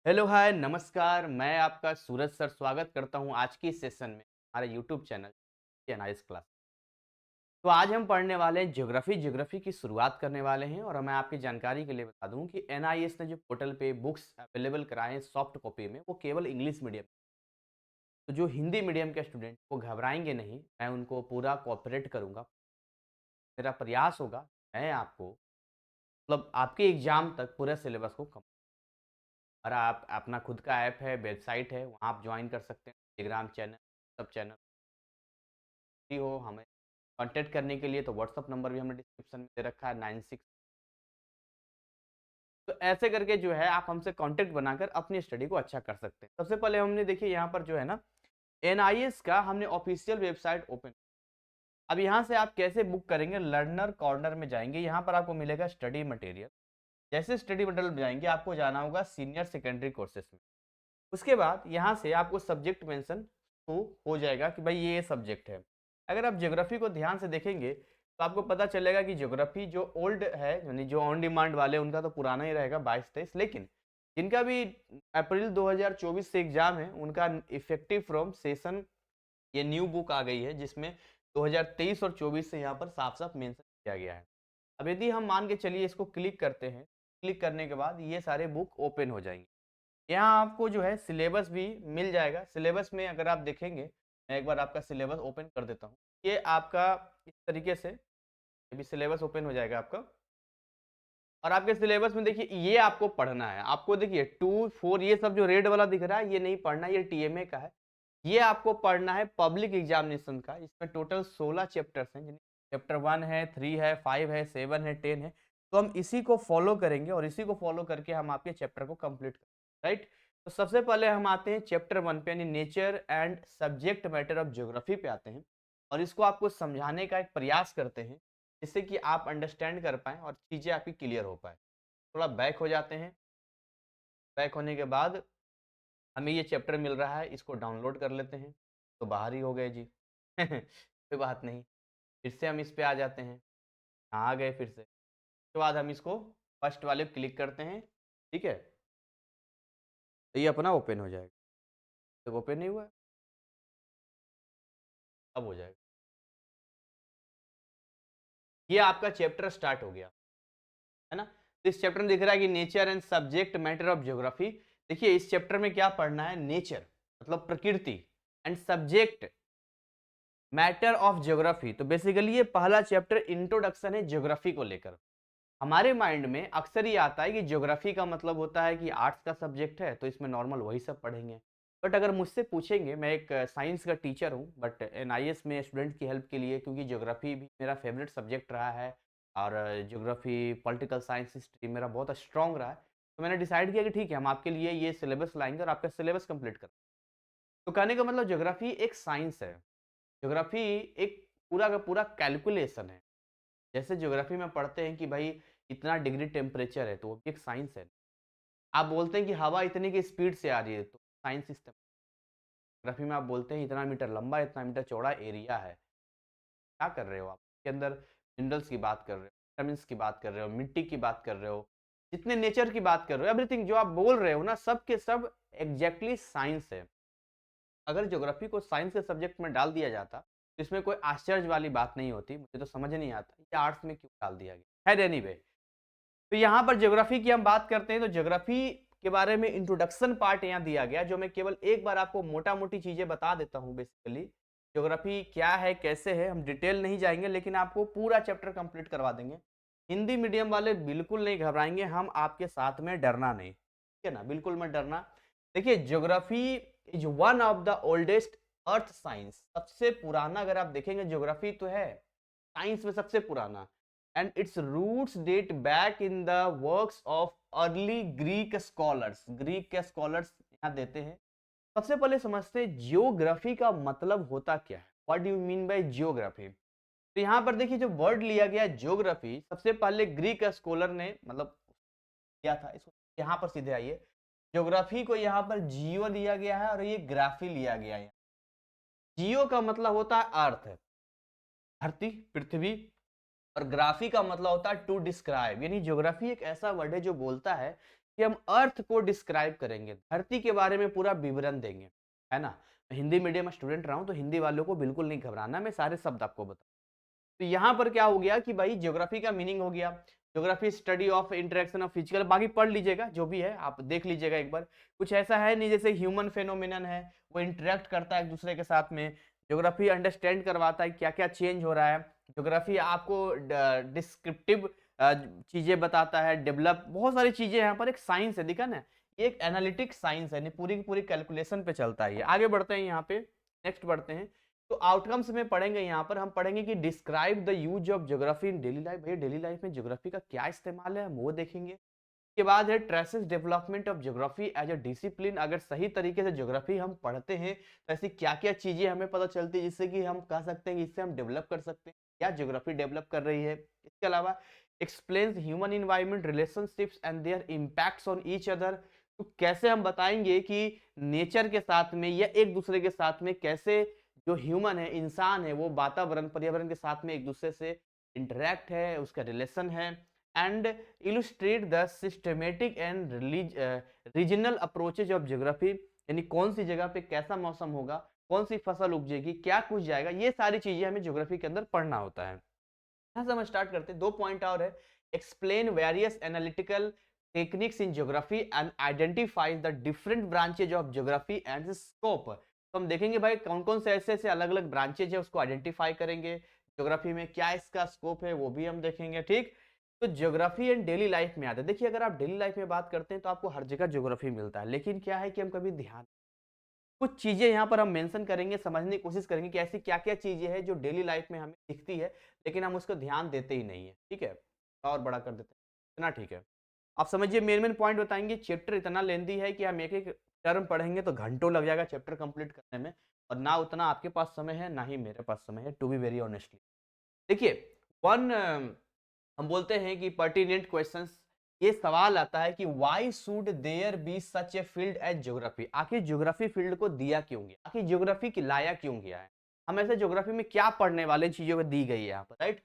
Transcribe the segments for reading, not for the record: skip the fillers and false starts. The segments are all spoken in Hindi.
हेलो हाय नमस्कार। मैं आपका सूरज सर स्वागत करता हूं आज की सेशन में हमारे यूट्यूब चैनल एनआईएस क्लास। तो आज हम पढ़ने वाले हैं ज्योग्राफी की शुरुआत करने वाले हैं। और मैं आपकी जानकारी के लिए बता दूं कि एनआईएस ने जो पोर्टल पे बुक्स अवेलेबल कराए हैं सॉफ्ट कॉपी में, वो केवल इंग्लिश मीडियम। तो जो हिंदी मीडियम के स्टूडेंट वो घबराएंगे नहीं, मैं उनको पूरा कोऑपरेट करूंगा। मेरा प्रयास होगा मैं आपको मतलब आपके एग्जाम तक पूरे सिलेबस को कम। और आप अपना खुद का ऐप है, वेबसाइट है, वहाँ आप ज्वाइन कर सकते हैं। टेलीग्राम चैनल, सब चैनल भी हो। हमें कांटेक्ट करने के लिए तो व्हाट्सअप नंबर भी हमने डिस्क्रिप्शन में दे रखा है 96। तो ऐसे करके जो है आप हमसे कांटेक्ट बनाकर अपनी स्टडी को अच्छा कर सकते हैं। सबसे पहले हमने देखिए यहाँ पर जो है ना एनआईएस का हमने ऑफिशियल वेबसाइट ओपन। अब यहाँ से आप कैसे बुक करेंगे, लर्नर कॉर्नर में जाएंगे, यहाँ पर आपको मिलेगा स्टडी मटेरियल। जैसे स्टडी मटेरियल में जाएंगे आपको जाना होगा सीनियर सेकेंडरी कोर्सेज में। उसके बाद यहाँ से आपको सब्जेक्ट मेंशन तो हो जाएगा कि भाई ये सब्जेक्ट है। अगर आप ज्योग्राफी को ध्यान से देखेंगे तो आपको पता चलेगा कि ज्योग्राफी जो ओल्ड है यानी जो ऑन डिमांड वाले उनका तो पुराना ही रहेगा 22-23, लेकिन जिनका भी अप्रैल 2024 से एग्जाम है उनका इफेक्टिव फ्रॉम सेशन ये न्यू बुक आ गई है जिसमें 2023 और 24 से यहाँ पर साफ साफ मेंशन किया गया है। अब यदि हम मान के चलिए इसको क्लिक करते हैं, क्लिक करने के बाद ये सारे बुक ओपन हो जाएंगे। यहाँ आपको जो है सिलेबस भी मिल जाएगा। सिलेबस में अगर आप देखेंगे, मैं एक बार आपका सिलेबस ओपन कर देता हूँ। ये आपका इस तरीके से अभी सिलेबस ओपन हो जाएगा आपका। और आपके सिलेबस में देखिए ये आपको पढ़ना है। आपको देखिए 2, 4 ये सब जो रेड वाला दिख रहा है ये नहीं पढ़ना, ये टीएमए का है। ये आपको पढ़ना है पब्लिक एग्जामिनेशन का। इसमें टोटल 16 चैप्टर्स हैं। चैप्टर 1 है, 3 है, 5 है, 7 है, 10 है। तो हम इसी को फॉलो करेंगे और इसी को फॉलो करके हम आपके चैप्टर को कंप्लीट करेंगे, राइट। तो सबसे पहले हम आते हैं चैप्टर 1 पे यानी nature and subject matter of geography पे आते हैं। और इसको आपको समझाने का एक प्रयास करते हैं जिससे कि आप अंडरस्टैंड कर पाएँ और चीज़ें आपकी क्लियर हो पाए। थोड़ा बैक हो जाते हैं। बैक होने के बाद हमें ये चैप्टर मिल रहा है, इसको डाउनलोड कर लेते हैं। तो बाहर ही हो गए जी। कोई बात नहीं। फिर से हम इस पे आ जाते हैं। आ गए फिर से। उसके बाद हम इसको फर्स्ट वाले पे क्लिक करते हैं, ठीक है? तो ये अपना ओपन हो जाएगा। तो ओपन नहीं हुआ है, अब हो जाएगा। ये आपका चैप्टर स्टार्ट हो गया, है ना? तो इस चैप्टर में दिख रहा है कि nature and subject matter of geography. देखिए इस चैप्टर में क्या पढ़ना है, नेचर मतलब प्रकृति, and subject matter of geography. तो बेसिकली ये पहला चैप्टर इंट्रोडक्शन है ज्योग्राफी को लेकर। हमारे माइंड में अक्सर ये आता है कि ज्योग्राफी का मतलब होता है कि आर्ट्स का सब्जेक्ट है तो इसमें नॉर्मल वही सब पढ़ेंगे। बट अगर मुझसे पूछेंगे, मैं एक साइंस का टीचर हूँ बट एनआईएस में स्टूडेंट की हेल्प के लिए, क्योंकि ज्योग्राफी भी मेरा फेवरेट सब्जेक्ट रहा है और ज्योग्राफी पॉलिटिकल साइंस हिस्ट्री मेरा बहुत स्ट्रॉन्ग रहा है। तो मैंने डिसाइड किया कि ठीक है हम आपके लिए ये सिलेबस लाएंगे और आपका सिलेबस कंप्लीट करें। तो कहने का मतलब ज्योग्राफी एक साइंस है। ज्योग्राफी एक पूरा का पूरा कैलकुलेशन है। जैसे ज्योग्राफी में पढ़ते हैं कि भाई इतना डिग्री टेम्परेचर है तो वो भी एक साइंस है। आप बोलते हैं कि हवा इतने की स्पीड से आ रही है तो साइंस सिस्टम। ज्योग्राफी में आप बोलते हैं इतना मीटर लंबा इतना मीटर चौड़ा एरिया है। क्या कर रहे हो आप इसके अंदर? मिनरल्स की बात कर रहे हो, विटामिन्स की बात कर रहे हो, मिट्टी की बात कर रहे हो, जितने नेचर की बात कर रहे हो, एवरीथिंग जो आप बोल रहे हो ना सब के सब एग्जैक्टली साइंस है। अगर ज्योग्राफी को साइंस के सब्जेक्ट में डाल दिया जाता तो इसमें कोई आश्चर्य वाली बात नहीं होती। मुझे तो समझ नहीं आता ये आर्ट्स में क्यों डाल दिया गया। खैर एनीवे, तो यहाँ पर ज्योग्राफी की हम बात करते हैं तो ज्योग्राफी के बारे में इंट्रोडक्शन पार्ट यहाँ दिया गया जो मैं केवल एक बार आपको मोटा मोटी चीजें बता देता हूँ। बेसिकली ज्योग्राफी क्या है कैसे है हम डिटेल नहीं जाएंगे, लेकिन आपको पूरा चैप्टर कंप्लीट करवा देंगे। हिंदी मीडियम वाले बिल्कुल नहीं घबराएंगे, हम आपके साथ में, डरना नहीं, ठीक है ना, बिल्कुल मत डरना। देखिए geography is one of the oldest earth science. सबसे पुराना अगर आप देखेंगे ज्योग्राफी तो है साइंस में सबसे पुराना। And its roots date back in the works of early Greek scholars. Greek के स्कॉलर्स यहाँ देते हैं। सबसे पहले समझते हैं जियोग्राफी का मतलब होता क्या है। What do you mean by geography? तो यहाँ पर देखिए जो वर्ड लिया गया है जियोग्राफी, सबसे पहले ग्रीक स्कॉलर ने मतलब किया था इसको। यहाँ पर सीधे आइए, ज्योग्राफी को यहाँ पर जियो लिया गया है और ये ग्राफी लिया गया है। जियो का मतलब होता है अर्थ, धरती, पृथ्वी। और ग्राफी का मतलब होता है टू डिस्क्राइब, यानी ज्योग्राफी एक ऐसा वर्ड है जो बोलता है कि हम अर्थ को डिस्क्राइब करेंगे, धरती के बारे में पूरा विवरण देंगे, है ना। मैं हिंदी मीडियम स्टूडेंट रहा हूँ तो हिंदी वालों को बिल्कुल नहीं घबराना, मैं सारे शब्द आपको बता। तो यहाँ पर क्या हो गया कि भाई ज्योग्राफी का मीनिंग हो गया, geography study of interaction of physical, बाकी पढ़ लीजिएगा जो भी है आप देख लीजिएगा एक बार। कुछ ऐसा है नहीं जैसे ह्यूमन फेनोमेनन है, वो इंटरेक्ट करता है एक दूसरे के साथ में। ज्योग्राफी अंडरस्टैंड करवाता है क्या क्या चेंज हो रहा है। ज्योग्राफी आपको डिस्क्रिप्टिव चीजें बताता है, डेवलप बहुत सारी चीजें। यहाँ पर एक साइंस है, दिखा ना, ये एक एनालिटिक साइंस है, पूरी की पूरी कैलकुलेशन पे चलता है ये। आगे बढ़ते हैं यहाँ पे, नेक्स्ट बढ़ते हैं। तो आउटकम्स में पढ़ेंगे, यहाँ पर हम पढ़ेंगे कि describe the use of geography in daily life. भैया डेली लाइफ में ज्योग्राफी का क्या इस्तेमाल है हम वो देखेंगे। के बाद है traces development of geography as a discipline. अगर सही तरीके से ज्योग्राफी हम पढ़ते हैं तो ऐसी क्या क्या चीजें हमें पता चलती है जिससे कि हम कह सकते हैं कि इससे हम डेवलप कर सकते हैं, क्या ज्योग्राफी डेवलप कर रही है। इसके अलावा explains human environment relationships and their impacts on each other. तो कैसे हम बताएंगे कि नेचर के साथ में या एक दूसरे के साथ में कैसे जो ह्यूमन है, इंसान है, वो वातावरण पर्यावरण के साथ में एक दूसरे से इंटरेक्ट है, उसका रिलेशन है। And illustrate the systematic and regional approaches of geography, यानी कौन सी जगह पे कैसा मौसम होगा, कौन सी फसल उपजेगी, क्या कुछ जाएगा, ये सारी चीजें हमें ज्योग्राफी के अंदर पढ़ना होता है। यहाँ से हम स्टार्ट करते हैं। 2 पॉइंट और है। Explain various analytical techniques in geography and identify the different branches of geography and scope. तो हम देखेंगे भाई कौन कौन से ऐसे ऐसे अलग अलग ब्रांचेज है, उसको आइडेंटिफाई करेंगे। ज्योग्राफी में क्या इसका स्कोप है वो भी हम देखेंगे, ठीक। तो ज्योग्राफी एंड डेली लाइफ में आता है। देखिए अगर आप डेली लाइफ में बात करते हैं तो आपको हर जगह ज्योग्राफी मिलता है, लेकिन क्या है कि हम कभी ध्यान, कुछ चीजें यहाँ पर हम मेंशन करेंगे, समझने की कोशिश करेंगे कि ऐसी क्या क्या चीजें हैं जो डेली लाइफ में हमें दिखती है लेकिन हम उसको ध्यान देते ही नहीं है, ठीक है। और बड़ा कर देते हैं इतना, ठीक है। आप समझिए मेन मेन पॉइंट बताएंगे। चैप्टर इतना लेंदी है कि हम एक एक टर्म पढ़ेंगे तो घंटों लग जाएगा चैप्टर कंप्लीट करने में, और ना उतना आपके पास समय है ना ही मेरे पास समय है, टू बी वेरी ऑनेस्टली। देखिए वन हम बोलते हैं कि पर्टिनेंट क्वेश्चंस, ये सवाल आता है कि why should there be such a field as geography. आखिर ज्योग्राफी फील्ड को दिया क्यों गया, आखिर ज्योग्राफी की लाया क्यों गया है, हम ऐसे ज्योग्राफी में क्या पढ़ने वाले चीजों को दी गई है यहाँ पर, राइट।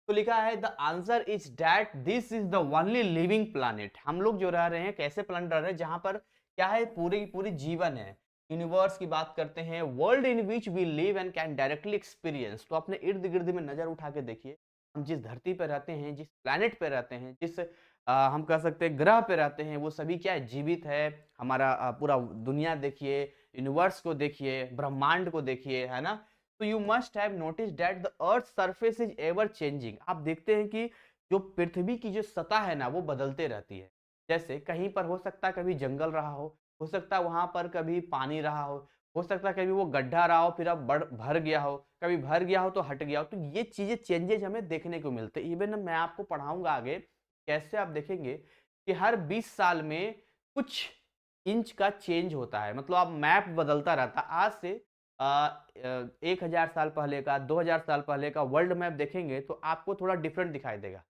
तो लिखा है the answer is that this is the only living planet. हम लोग जो रह रहे हैं कैसे प्लानिट रह रहे हैं जहां पर क्या है, पूरी पूरी जीवन है। यूनिवर्स की बात करते हैं, world in which we live and can directly experience. तो अपने इर्द गिर्द में नजर उठा के देखिए, हम जिस धरती पर रहते हैं, जिस प्लैनेट पे रहते हैं, जिस हम कह सकते हैं ग्रह पे रहते हैं, वो सभी क्या है, जीवित है। हमारा पूरा दुनिया देखिए, यूनिवर्स को देखिए, ब्रह्मांड को देखिए, है ना। तो you must have notice that the earth surface is ever changing. आप देखते हैं कि जो पृथ्वी की जो सतह है ना वो बदलते रहती है। जैसे कहीं पर हो सकता है कभी जंगल रहा हो सकता है वहां पर कभी पानी रहा हो सकता है कभी वो गड्ढा रहा हो फिर अब भर गया हो, कभी भर गया हो तो हट गया हो। तो ये चीजें चेंजेज हमें देखने को मिलते हैं। इवन मैं आपको पढ़ाऊंगा आगे कैसे आप देखेंगे कि हर 20 साल में कुछ इंच का चेंज होता है, मतलब आप मैप बदलता रहता है। आज से 1000 साल पहले का, 2000 साल पहले का वर्ल्ड मैप देखेंगे तो आपको थोड़ा डिफरेंट दिखाई देगा।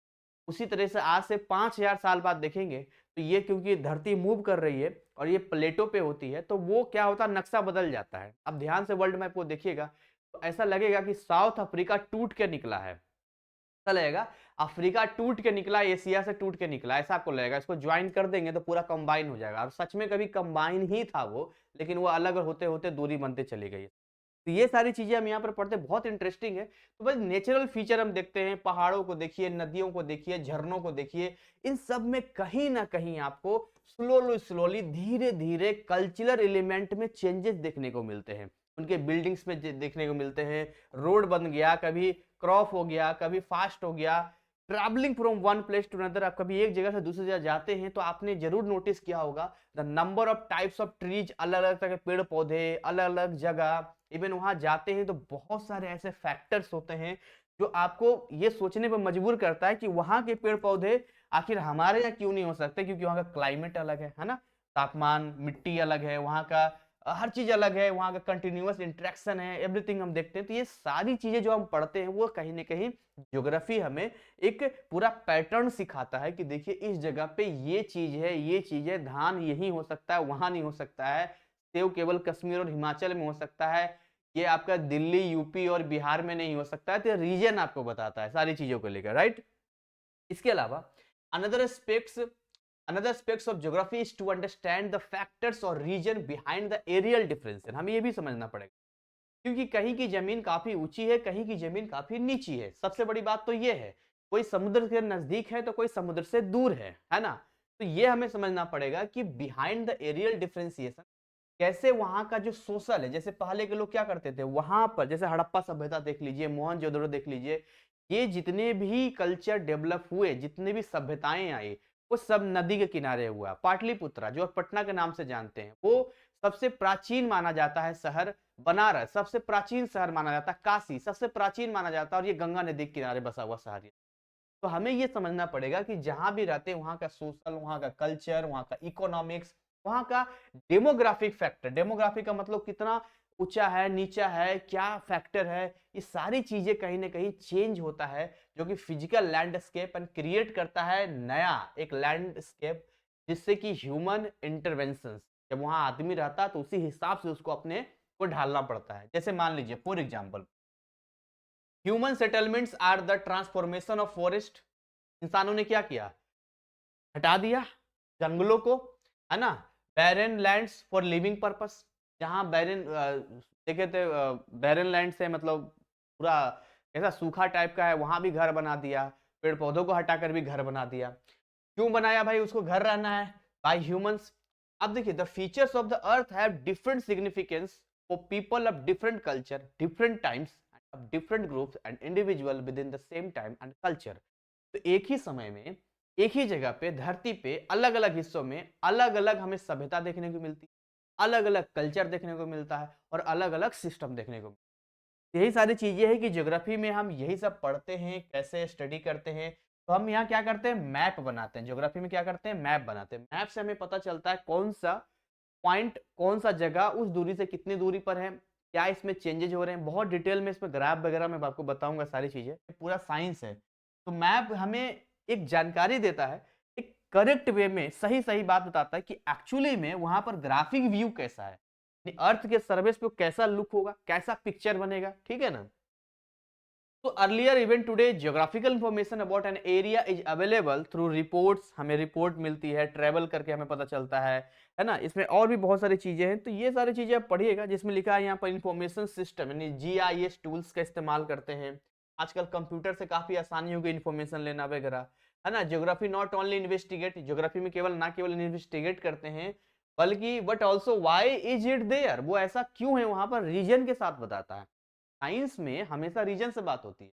उसी तरह से आज से 5000 साल बाद देखेंगे तो ये क्योंकि धरती मूव कर रही है और ये प्लेटों पे होती है तो वो क्या होता है, नक्शा बदल जाता है। अब ध्यान से वर्ल्ड मैप को देखिएगा तो ऐसा लगेगा कि साउथ अफ्रीका टूट के निकला है, ऐसा लगेगा अफ्रीका टूट के निकला, एशिया से टूट के निकला, ऐसा आपको लगेगा। इसको ज्वाइन कर देंगे तो पूरा कंबाइन हो जाएगा, और सच में कभी कंबाइन ही था वो, लेकिन वो अलग होते होते दूरी बनते चली गई। तो ये सारी चीजें हम यहाँ पर पढ़ते हैं, बहुत इंटरेस्टिंग है। तो बस नेचुरल फीचर हम देखते हैं, पहाड़ों को देखिए, नदियों को देखिए, झरनों को देखिए, इन सब में कहीं ना कहीं आपको स्लोली स्लोली धीरे धीरे कल्चरल एलिमेंट में चेंजेस देखने को मिलते हैं। उनके बिल्डिंग्स में देखने को मिलते हैं, रोड बन गया, कभी क्रॉप हो गया, कभी फास्ट हो गया। Travelling from one place to another, आप कभी एक जगह से दूसरी जगह जाते हैं तो आपने जरूर नोटिस किया होगा the number of types of trees, अलग अलग तरह के पेड़ पौधे, अलग अलग जगह। इवन वहां जाते हैं तो बहुत सारे ऐसे फैक्टर्स होते हैं जो आपको ये सोचने पर मजबूर करता है कि वहां के पेड़ पौधे आखिर हमारे यहाँ क्यों नहीं हो सकते, क्योंकि वहां का क्लाइमेट अलग है ना, तापमान, मिट्टी अलग है, वहां का हर चीज अलग है, वहां का कंटिन्यूअस इंटरेक्शन है, एवरीथिंग हम देखते हैं। तो ये सारी चीजें जो हम पढ़ते हैं वो कहीं ना कहीं ज्योग्राफी हमें एक पूरा पैटर्न सिखाता है कि देखिए इस जगह पे ये चीज है, ये चीज है, धान यही हो सकता है, वहां नहीं हो सकता है, सेव केवल कश्मीर और हिमाचल में हो सकता है, ये आपका दिल्ली, यूपी और बिहार में नहीं हो सकता है। तो रीजन आपको बताता है सारी चीजों को लेकर, राइट। इसके अलावा another aspects Another aspects of geography is to understand the factors or region behind the aerial differences. हमें ये भी समझना पड़ेगा, क्योंकि कहीं की जमीन काफी ऊंची है, कहीं की जमीन काफी नीची है। सबसे बड़ी बात तो ये है, कोई समुद्र के नजदीक है तो कोई समुद्र से दूर है ना। तो ये हमें समझना पड़ेगा कि बिहाइंड द एरियल डिफरेंशिएशन, कैसे वहां का जो सोशल है, जैसे पहले के लोग क्या करते थे वहां पर, जैसे हड़प्पा सभ्यता देख लीजिए, मोहनजोदड़ो देख लीजिए, ये जितने भी कल्चर डेवलप हुए, जितने भी सभ्यताएं आई, वो सब नदी के किनारे हुआ। पाटलिपुत्रा जो पटना के नाम से जानते हैं, वो सबसे प्राचीन माना जाता है शहर। बनारस सबसे प्राचीन शहर माना जाता है। काशी सबसे प्राचीन माना जाता है, और ये गंगा नदी के किनारे बसा हुआ शहर है। तो हमें ये समझना पड़ेगा कि जहां भी रहते हैं वहां का सोशल, वहां का कल्चर, वहां का इकोनॉमिक्स, वहां का डेमोग्राफिक फैक्टर, डेमोग्राफिक का मतलब कितना ऊंचा है, नीचा है, क्या फैक्टर है, ये सारी चीजें कहीं ना कहीं चेंज होता है, जो कि फिजिकल लैंडस्केप एंड क्रिएट करता है नया एक लैंडस्केप, जिससे कि ह्यूमन इंटरवेंशन, जब वहां आदमी रहता है तो उसी हिसाब से उसको अपने को ढालना पड़ता है। जैसे मान लीजिए for example, human settlements are the transformation of forest. इंसानों ने क्या किया, हटा दिया जंगलों को, है ना, बैरन लैंड्स फॉर लिविंग पर्पस। जहां बैरन देखे थे, बैरन लैंड से मतलब पूरा ऐसा सूखा टाइप का है, वहां भी घर बना दिया, पेड़ पौधों को हटाकर भी घर बना दिया। क्यों बनाया भाई, उसको घर रहना है, बाय ह्यूमंस। अब देखिए, the features of the earth have different significance for people of different culture, different times, of different groups and individual with in the same time and culture. तो एक ही समय में, एक ही जगह पे, धरती पे अलग अलग हिस्सों में अलग अलग हमें सभ्यता देखने को मिलती है, अलग अलग कल्चर देखने को मिलता है, और अलग अलग सिस्टम देखने को मिलता है। यही सारी चीजें हैं कि ज्योग्राफी में हम यही सब पढ़ते हैं, कैसे स्टडी करते हैं। तो हम यहाँ क्या करते हैं, मैप बनाते हैं। ज्योग्राफी में क्या करते हैं, मैप बनाते हैं। मैप से हमें पता चलता है कौन सा पॉइंट, कौन सा जगह उस दूरी से कितनी दूरी पर है, क्या इसमें चेंजेज हो रहे हैं। बहुत डिटेल में इसमें ग्राफ वगैरह मैं आपको बताऊंगा, सारी चीजें, पूरा साइंस है। तो मैप हमें एक जानकारी देता है, एक करेक्ट वे में सही सही बात बताता है कि एक्चुअली में वहां पर ग्राफिक व्यू कैसा है, अर्थ के सर्फेस पे कैसा लुक होगा, कैसा पिक्चर बनेगा, ठीक है ना। तो earlier even today geographical information about an area is available through reports. हमें रिपोर्ट मिलती है, ट्रेवल करके हमें पता चलता है ना। इसमें और भी बहुत सारी चीजें हैं, तो ये सारी चीजें आप पढ़िएगा, जिसमें लिखा है यहाँ पर इंफॉर्मेशन सिस्टम, यानी जीआईएस टूल्स का इस्तेमाल करते हैं। आजकल कंप्यूटर से काफी आसानी हो गई इन्फॉर्मेशन लेना वगैरह, है ना। Geography not only investigate, geography में केवल ना केवल इन्वेस्टिगेट करते हैं, बल्कि but also why is it there, वो ऐसा क्यों है वहां पर, रीजन के साथ बताता है। साइंस में हमेशा रीजन से बात होती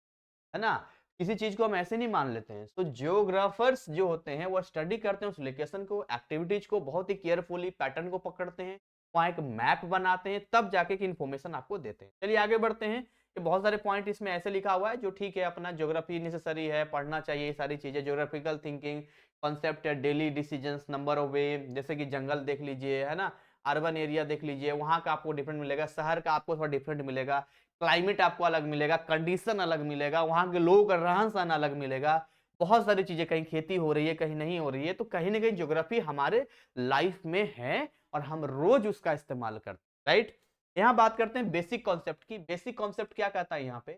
है ना। किसी चीज को हम ऐसे नहीं मान लेते हैं। तो जियोग्राफर्स जो होते हैं वो स्टडी करते हैं उस लोकेशन को, एक्टिविटीज को बहुत ही केयरफुली, पैटर्न को पकड़ते हैं, वहां एक मैप बनाते हैं, तब जाके की इन्फॉर्मेशन आपको देते हैं। चलिए आगे बढ़ते हैं। ये बहुत सारे पॉइंट इसमें ऐसे लिखा हुआ है जो ठीक है, अपना ज्योग्राफी नेसेसरी है, पढ़ना चाहिए ये सारी चीजें। ज्योग्राफिकल थिंकिंग, कॉन्सेप्ट है, डेली डिसीजंस, नंबर ऑफ वे, जैसे कि जंगल देख लीजिए, है ना, अर्बन एरिया देख लीजिए, वहां का आपको डिफरेंट मिलेगा, शहर का आपको थोड़ा डिफरेंट मिलेगा, क्लाइमेट आपको अलग मिलेगा, कंडीशन अलग मिलेगा, वहां के लोगों का रहन सहन अलग मिलेगा, बहुत सारी चीजें, कहीं खेती हो रही है, कहीं नहीं हो रही है। तो कहीं ना कहीं ज्योग्राफी हमारे लाइफ में है और हम रोज उसका इस्तेमाल करते हैं, राइट। यहाँ बात करते हैं बेसिक कॉन्सेप्ट की। बेसिक कॉन्सेप्ट क्या कहता है यहाँ पे,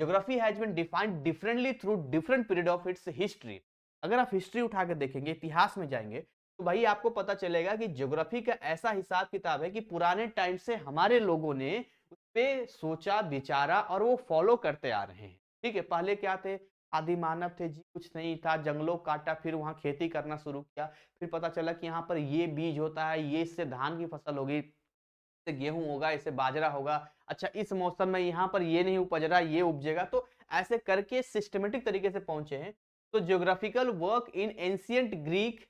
geography has been defined differently through different period of its history. अगर आप हिस्ट्री उठा के देखेंगे, इतिहास में जाएंगे, तो भाई आपको पता चलेगा कि ज्योग्राफी का ऐसा हिसाब किताब है कि पुराने टाइम से हमारे लोगों ने उस पे सोचा, विचारा और वो फॉलो करते आ रहे हैं। ठीक है, पहले क्या थे, आदि मानव थे जी, कुछ नहीं था, जंगलों काटा, फिर वहां खेती करना शुरू किया, फिर पता चला कि यहाँ पर ये बीज होता है, ये इससे धान की फसल होगी, इससे गेहूं होगा, इससे बाजरा होगा, अच्छा इस मौसम में यहाँ पर ये नहीं उपज रहा, ये उपजेगा। तो ऐसे करके सिस्टमेटिक तरीके से पहुंचे हैं। तो geographical work in ancient Greek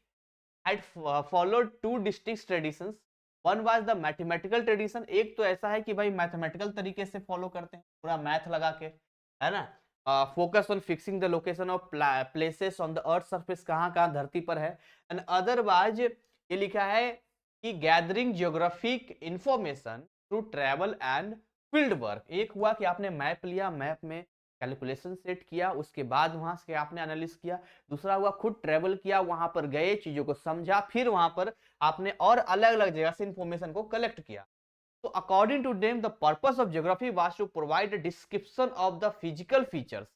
had followed two distinct traditions. One was the mathematical tradition, एक तो ऐसा है कि भाई मैथमेटिकल तरीके से फॉलो करते हैं, पूरा मैथ लगा के, है ना। Focus on fixing the location of places on the earth surface, कहाँ कहाँ धरती पर है। एंड अदरवाइज ये लिखा है कि gathering geographic information through travel and field work. एक हुआ कि आपने मैप लिया, मैप में कैलकुलेशन सेट किया, उसके बाद वहां से आपने एनालिसिस किया। दूसरा हुआ खुद ट्रेवल किया, वहां पर गए, चीजों को समझा, फिर वहां पर आपने और अलग अलग जगह से इंफॉर्मेशन को कलेक्ट किया। तो according to them the purpose of geography was to provide a description of the physical features.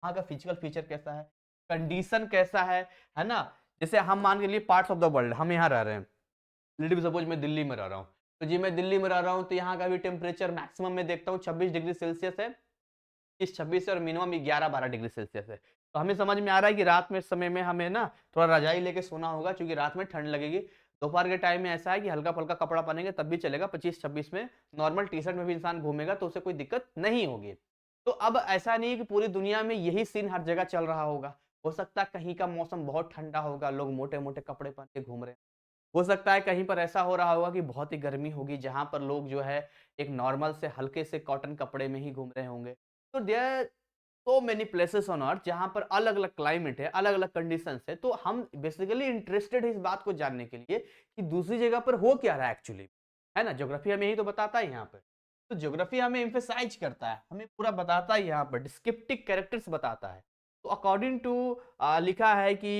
वहां का फिजिकल फीचर कैसा है, कंडीशन कैसा है ना, जैसे हम मान के लिए पार्ट्स ऑफ द वर्ल्ड, हम यहाँ रह रहे हैं, लेट सपोज मैं दिल्ली में रह रहा हूँ, तो जी मैं दिल्ली में रह रहा हूँ तो यहाँ का भी टेम्परेचर मैक्सिमम में देखता हूँ 26 डिग्री सेल्सियस है, इस 26 से, और मिनिमम 11-12 डिग्री सेल्सियस है। तो हमें समझ में आ रहा है कि रात में समय में हमें ना थोड़ा रजाई लेके सोना होगा, क्योंकि रात में ठंड लगेगी। दोपहर के टाइम में ऐसा है कि हल्का फुल्का कपड़ा पहनेंगे तब भी चलेगा, 25-26 में नॉर्मल टी शर्ट में भी इंसान घूमेगा तो उसे कोई दिक्कत नहीं होगी। तो अब ऐसा नहीं है कि पूरी दुनिया में यही सीन हर जगह चल रहा होगा। हो सकता है कहीं का मौसम बहुत ठंडा होगा, लोग मोटे मोटे कपड़े पहन के घूम रहे हैं। हो सकता है कहीं पर ऐसा हो रहा होगा कि बहुत ही गर्मी होगी, जहां पर लोग जो है एक नॉर्मल से हल्के से कॉटन कपड़े में ही घूम रहे होंगे। तो there so many places on earth जहां पर अलग अलग क्लाइमेट है, अलग अलग कंडीशंस है। तो हम बेसिकली इंटरेस्टेड है इस बात को जानने के लिए कि दूसरी जगह पर हो क्या रहा है एक्चुअली, है ना। ज्योग्राफी हमें यही तो बताता है यहाँ पर। तो ज्योग्राफी हमें एम्फेसाइज करता है, हमें पूरा बताता है, यहाँ पर डिस्क्रिप्टिव कैरेक्टर्स बताता है। तो अकॉर्डिंग टू लिखा है कि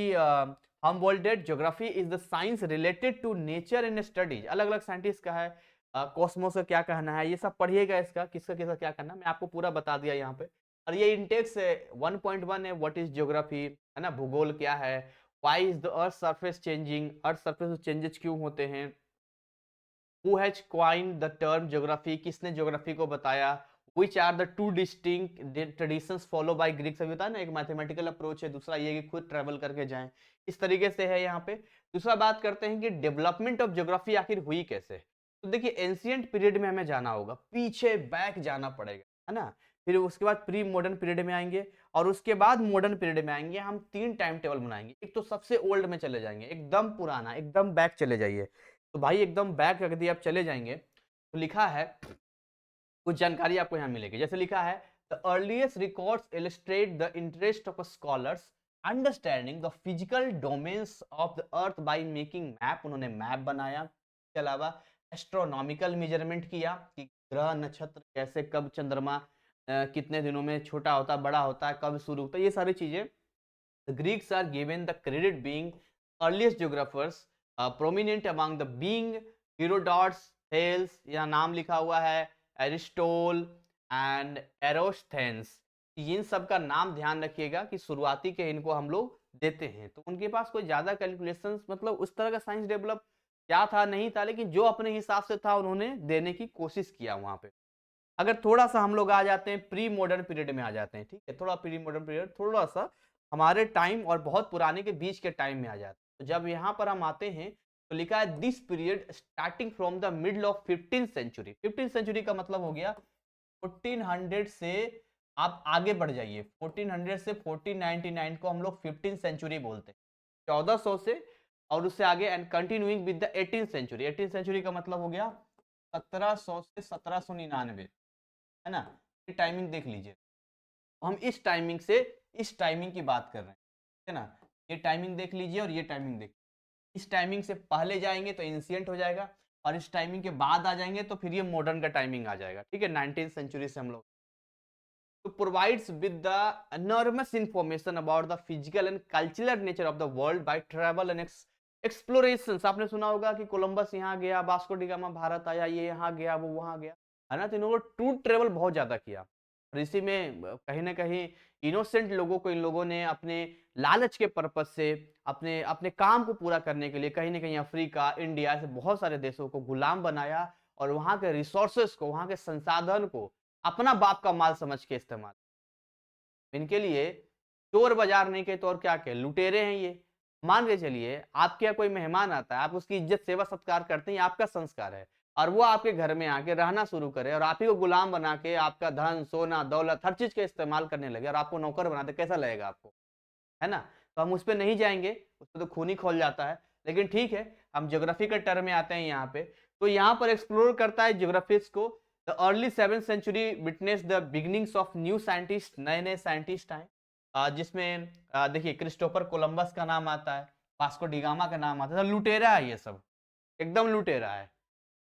Humboldt that geography is the science related to nature and studies। अलग अलग साइंटिस्ट का है, कॉस्मोस का क्या कहना है, ये सब पढ़िएगा, इसका किसका किसका क्या करना, मैं आपको पूरा बता दिया यहाँ पे। और ये इंटेक्स है 1.1 है, व्हाट इज ज्योग्राफी, है ना, भूगोल क्या है, why is the earth surface changing, earth surface changes क्यों होते हैं, who has coined the term geography, किसने ज्योग्राफी को बताया, which are the two distinct traditions follow by Greeks. अभी होता है ना, एक मैथमेटिकल अप्रोच है, दूसरा ये कि खुद ट्रेवल करके जाएं, इस तरीके से है यहाँ पे। दूसरा बात करते हैं कि डेवलपमेंट ऑफ ज्योग्राफी आखिर हुई कैसे। तो देखिए एंशियंट पीरियड में हमें जाना होगा, पीछे बैक जाना पड़ेगा, है ना। फिर उसके बाद प्री मॉडर्न पीरियड में आएंगे, और उसके बाद मॉडर्न पीरियड में आएंगे। हम 3 टाइम टेबल बनाएंगे। एक तो सबसे ओल्ड में चले जाएंगे, एकदम पुराना, एकदम बैक चले जाइए। तो भाई एकदम बैक यदि आप चले जाएंगे तो लिखा है, कुछ जानकारी आपको यहाँ मिलेगी। जैसे लिखा है, the earliest records illustrate the interest of scholars understanding the physical domains of the earth by making map. उन्होंने मैप बनाया, इसके अलावा एस्ट्रोनॉमिकल मेजरमेंट किया कि ग्रह नक्षत्र कैसे, कब चंद्रमा कितने दिनों में छोटा होता है, बड़ा होता है, कब शुरू होता है, ये सारी चीजें। The Greeks are given the credit being earliest geographers, prominent among the being Herodotus, Thales, यहाँ नाम लिखा हुआ है, एरिस्टोल एंड एरोस्थेंस। इन सब का नाम ध्यान रखिएगा कि शुरुआती के इनको हम लोग देते हैं। तो उनके पास कोई ज्यादा कैलकुलेशंस, मतलब उस तरह का साइंस डेवलप क्या था नहीं था, लेकिन जो अपने हिसाब से था उन्होंने देने की कोशिश किया वहां पे। अगर थोड़ा सा हम लोग आ जाते हैं प्री मॉडर्न पीरियड में आ जाते हैं, ठीक है, थोड़ा प्री मॉडर्न पीरियड, थोड़ा सा हमारे टाइम और बहुत पुराने के बीच के टाइम में आ जाते हैं। तो जब यहाँ पर हम आते हैं तो लिखा है this period starting from the middle of 15th century. 15th century का मतलब हो गया 1400 से आप आगे बढ़ जाइए, 1400 से 1499 को हम लोग 15th सेंचुरी बोलते हैं, 1400 से, और उससे आगे and continuing with the 18th century. 18th century का मतलब हो गया 1700 से 1799, है ना। ये टाइमिंग देख लीजिए, हम इस टाइमिंग से इस टाइमिंग की बात कर रहे हैं, है ना। ये टाइमिंग देख लीजिए और ये टाइमिंग देख, इस टाइमिंग से पहले जाएंगे तो एंशिएंट हो जाएगा, और इस टाइमिंग के बाद आ जाएंगे तो फिर ये मॉडर्न का टाइमिंग आ जाएगा, ठीक है। 19th सेंचुरी से हम लोग तो provides with the enormous information about the physical and cultural nature of the world by travel and explorations। आपने सुना होगा कि कोलंबस यहाँ गया, वास्को डी गामा भारत आया, ये यहाँ गया, वो वहाँ गया, है ना। तो इन लोगों टूर ट्रेवल बहुत ज्यादा किया, और इसी में कहीं ना कहीं इनोसेंट लोगों को इन लोगों ने अपने लालच के पर्पज से, अपने अपने काम को पूरा करने के लिए कहीं ना कहीं अफ्रीका, इंडिया से बहुत सारे देशों को गुलाम बनाया, और वहां के रिसोर्सेस को, वहां के संसाधन को अपना बाप का माल समझ के इस्तेमाल। इनके लिए चोर बाजार नहीं कहते और क्या कहे, लुटेरे हैं ये। मान के चलिए आपके यहाँ कोई मेहमान आता है, आप उसकी इज्जत सेवा सत्कार करते हैं, आपका संस्कार है, और वो आपके घर में आके रहना शुरू करे और आप ही को गुलाम बना के आपका धन सोना दौलत हर चीज का इस्तेमाल करने लगे और आपको नौकर बना दे, कैसा लगेगा आपको, है ना। तो हम उस पर नहीं जाएंगे, उस पर तो खून ही खोल जाता है। लेकिन ठीक है, हम ज्योग्राफी के टर्म में आते हैं यहाँ पे। तो यहाँ पर एक्सप्लोर करता है ज्योग्राफिस्ट को, the early 7th century witness the beginnings of new scientist, नए नए साइंटिस्ट आए, जिसमें देखिए क्रिस्टोफर कोलंबस का नाम आता है, वास्को डिगामा का नाम आता है। लुटेरा है ये सब, एकदम लुटेरा है।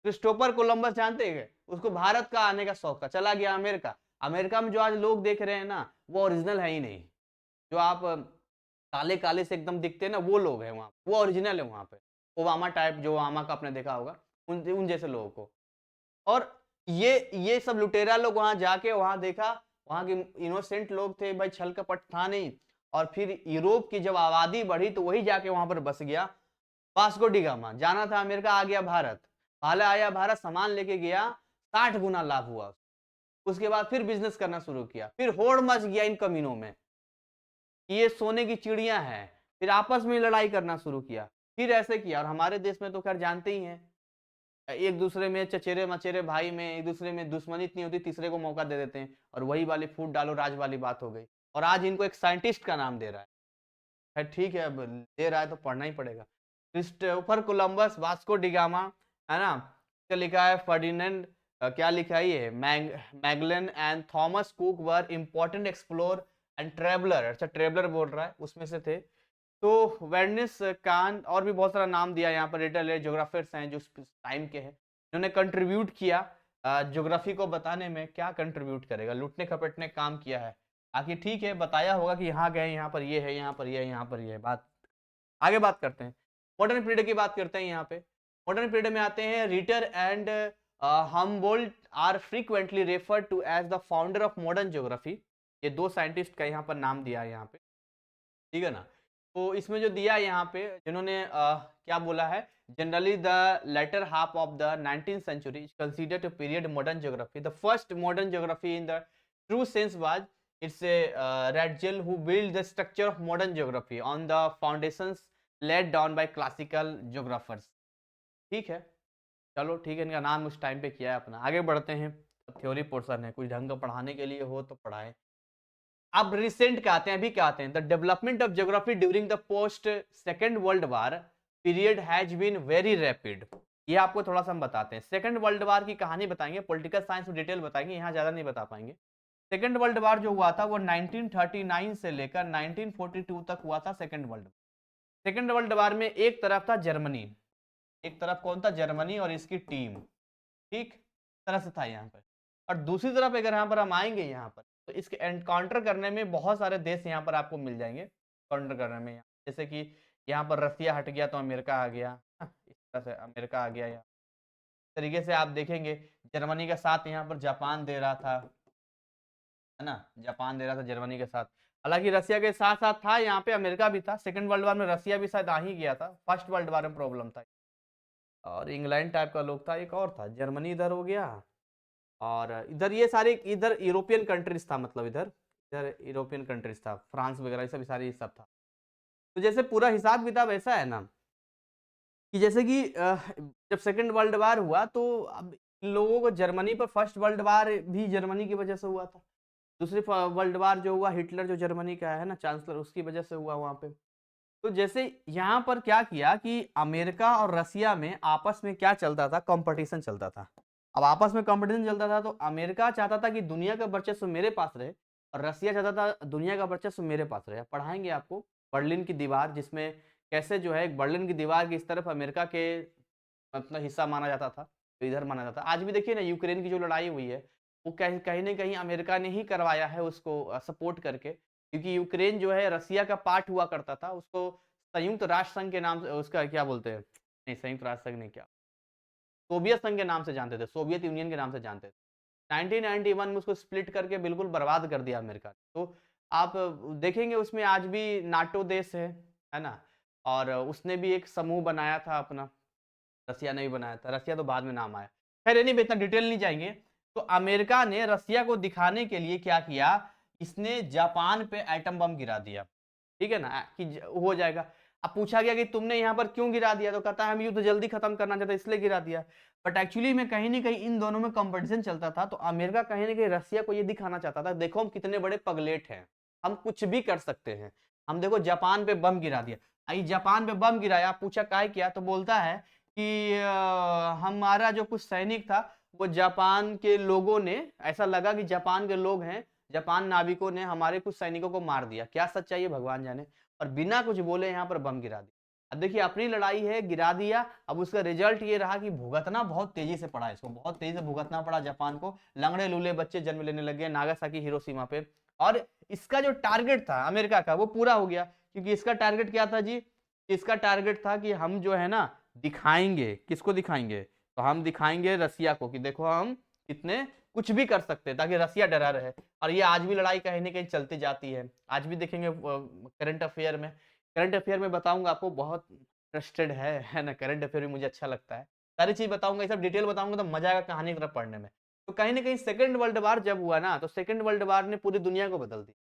क्रिस्टोफर कोलंबस जानते हैं, उसको भारत का आने का शौक था, चला गया अमेरिका। अमेरिका में जो आज लोग देख रहे हैं ना, वो ओरिजिनल है ही नहीं। जो आप काले काले से एकदम दिखते हैं ना, वो लोग हैं वहाँ, वो ओरिजिनल है वहाँ पे। ओबामा टाइप, जो ओबामा का आपने देखा होगा, उन जैसे लोगों को। और ये सब लुटेरा लोग वहां जाके वहां देखा, वहां के इनोसेंट लोग थे भाई, छल कपट था नहीं, और फिर यूरोप की जब आबादी बढ़ी तो वही जाके वहां पर बस गया। वास्को डी गामा जाना था अमेरिका, आ गया भारत, पहले आया भारत, सामान लेके गया, 60 गुना लाभ हुआ। उसके बाद फिर बिजनेस करना शुरू किया, फिर होड़ मच गया इन कमीनों में, ये सोने की चिड़ियां हैं, फिर आपस में लड़ाई करना शुरू किया, फिर ऐसे किया। और हमारे देश में तो खैर जानते ही हैं, एक दूसरे में चचेरे मचेरे भाई में एक दूसरे में दुश्मनी इतनी होती, तीसरे को मौका दे देते हैं, और वही वाली फूट डालो राज वाली बात हो गई। और आज इनको एक साइंटिस्ट का नाम दे रहा है, ठीक है, अब दे रहा है तो पढ़ना ही पड़ेगा। क्रिस्टोफर कोलंबस, वास्को डिगामा, है ना, क्या लिखा है, फर्डिनेंड, क्या लिखा है ये, Magellan and Thomas cook were important explore and traveller, अच्छा ट्रेवलर बोल रहा है, उसमें से थे। तो वेर्निस कान, और भी बहुत सारा नाम दिया यहाँ पर, रिटेल ज्योग्राफर्स हैं जो टाइम के हैं, जिन्होंने कंट्रीब्यूट किया ज्योग्राफी को बताने में। क्या कंट्रीब्यूट करेगा, लूटने खपटने काम किया है, आखिर ठीक है बताया होगा कि यहाँ गए, यहाँ पर ये है, यहाँ पर ये है, यहाँ पर ये है। बात आगे बात करते हैं, मॉडर्न पीरियड की बात करते हैं। यहाँ पे मॉडर्न पीरियड में आते हैं, Ritter and Humboldt are frequently referred to as the founder of modern geography. ये दो साइंटिस्ट का यहाँ पर नाम दिया है यहाँ पे, ठीक है ना। तो इसमें जो दिया है यहाँ पे, जिन्होंने क्या बोला है, generally the latter half of the 19th century is considered a period modern geography. The first modern geography in the true sense was it's a Radzel who built the structure of modern geography on the foundations laid down by classical geographers. ठीक है, चलो ठीक है, इनका नाम उस टाइम पे किया है अपना। आगे बढ़ते हैं, थ्योरी पोर्शन है, कुछ ढंग का पढ़ाने के लिए हो तो पढ़ाएं। अब रिसेंट क्या आते हैं, अभी क्या आते हैं, the development of geography during the post second world war period has been very rapid. ये आपको थोड़ा सा हम बताते हैं, सेकेंड वर्ल्ड वार की कहानी बताएंगे, पॉलिटिकल साइंस में डिटेल बताएंगे, यहाँ ज्यादा नहीं बता पाएंगे। सेकेंड वर्ल्ड वार जो हुआ था वो 1939 से लेकर 1942 तक हुआ था सेकेंड वर्ल्ड वार। सेकेंड वर्ल्ड वार में एक तरफ था जर्मनी, एक तरफ कौन था, जर्मनी और इसकी टीम, ठीक तरह से था यहाँ पर। और दूसरी तरफ अगर यहाँ पर हम आएंगे यहाँ पर, तो इसके एनकाउंटर करने में बहुत सारे देश यहाँ पर आपको मिल जाएंगे काउंटर करने में। जैसे कि यहाँ पर रसिया हट गया तो अमेरिका आ गया, इस तरह से अमेरिका आ गया। यहाँ तरीके से आप देखेंगे जर्मनी का साथ यहाँ पर जापान दे रहा था, है ना, जापान दे रहा था जर्मनी के साथ। हालांकि रसिया के साथ साथ था यहाँ पे अमेरिका भी था। सेकंड वर्ल्ड वार में रसिया भी शायद आ ही गया था, फर्स्ट वर्ल्ड वार में प्रॉब्लम था। और इंग्लैंड टाइप का लोग था, एक और था, जर्मनी इधर हो गया, और इधर ये सारे इधर यूरोपियन कंट्रीज था, मतलब इधर इधर यूरोपियन कंट्रीज था, फ्रांस वगैरह ये सब सारी सब था। तो जैसे पूरा हिसाब किताब ऐसा है ना कि जैसे कि जब सेकंड वर्ल्ड वार हुआ तो अब लोगों को जर्मनी पर, फर्स्ट वर्ल्ड वार भी जर्मनी की वजह से हुआ था, दूसरी वर्ल्ड वार जो हुआ हिटलर जो जर्मनी का है ना चांसलर, उसकी वजह से हुआ वहां पे। तो जैसे यहाँ पर क्या किया कि अमेरिका और रसिया में आपस में क्या चलता था, कंपटीशन चलता था। अब आपस में कंपटीशन चलता था तो अमेरिका चाहता था कि दुनिया का वर्चस्व मेरे पास रहे, और रसिया चाहता था दुनिया का वर्चस्व मेरे पास रहे। पढ़ाएंगे आपको बर्लिन की दीवार, जिसमें कैसे जो है बर्लिन की दीवार की इस तरफ अमेरिका के मतलब हिस्सा माना जाता था, तो इधर माना जाता था। आज भी देखिए ना यूक्रेन की जो लड़ाई हुई है वो कहीं ना कहीं अमेरिका ने ही करवाया है उसको सपोर्ट करके, क्योंकि यूक्रेन जो है रसिया का पार्ट हुआ करता था। उसको संयुक्त राष्ट्र संघ के नाम से, उसका क्या बोलते हैं, नहीं संयुक्त राष्ट्र संघ नहीं, क्या सोवियत संघ के नाम से जानते थे, सोवियत यूनियन के नाम से जानते थे। 1991 में उसको स्प्लिट करके बिल्कुल बर्बाद कर दिया अमेरिका। तो आप देखेंगे उसमें आज भी नाटो देश है ना, और उसने भी एक समूह बनाया था अपना, रसिया ने भी बनाया था, रसिया तो बाद में नाम आया। खैर नहीं, इतना डिटेल नहीं जाएंगे। तो अमेरिका ने रसिया को दिखाने के लिए क्या किया, इसने जापान पे एटम बम गिरा दिया, ठीक है ना, कि हो जाएगा। अब पूछा गया कि तुमने यहाँ पर क्यों गिरा दिया, तो कहता है हम युद्ध जल्दी खत्म करना चाहते इसलिए गिरा दिया। बट एक्चुअली में कहीं ना कहीं इन दोनों में कंपटीशन चलता था, तो अमेरिका कहीं ना कहीं रसिया को ये दिखाना चाहता था, देखो हम कितने बड़े पगलेट हैं, हम कुछ भी कर सकते हैं। हम देखो जापान पे बम गिरा दिया, आई जापान पे बम गिराया, पूछा काहे किया, तो बोलता है कि हमारा जो कुछ सैनिक था वो जापान के लोगों ने, ऐसा लगा कि जापान के लोग हैं, जापान नाविकों ने हमारे कुछ सैनिकों को मार दिया। क्या सच्चाई है भगवान जाने, और बिना कुछ बोले यहाँ पर बम गिरा दिया। अब देखिए अपनी लड़ाई है, गिरा दिया। अब उसका रिजल्ट ये रहा कि भुगतना बहुत तेजी से पड़ा, इसको बहुत तेजी से भुगतना पड़ा जापान को, लंगड़े लूले बच्चे जन्म लेने लगे नागासाकी हिरोशिमा पे। और इसका जो टारगेट था अमेरिका का वो पूरा हो गया, क्योंकि इसका टारगेट क्या था जी, इसका टारगेट था कि हम जो है ना दिखाएंगे, किसको दिखाएंगे, तो हम दिखाएंगे रसिया को कि देखो हम कितने कुछ भी कर सकते हैं ताकि रसिया डरा रहे। और ये आज भी लड़ाई कहीं ना कहीं चलती जाती है। आज भी देखेंगे करंट अफेयर में बताऊंगा आपको, बहुत इंटरेस्टेड है ना, करंट अफेयर भी मुझे अच्छा लगता है। सारी चीज बताऊंगा, ये सब डिटेल बताऊंगा तो मजा आएगा कहानी की तरफ पढ़ने में। तो कहीं ना कहीं सेकंड वर्ल्ड वार जब हुआ ना, तो सेकंड वर्ल्ड वार ने पूरी दुनिया को बदल दिया,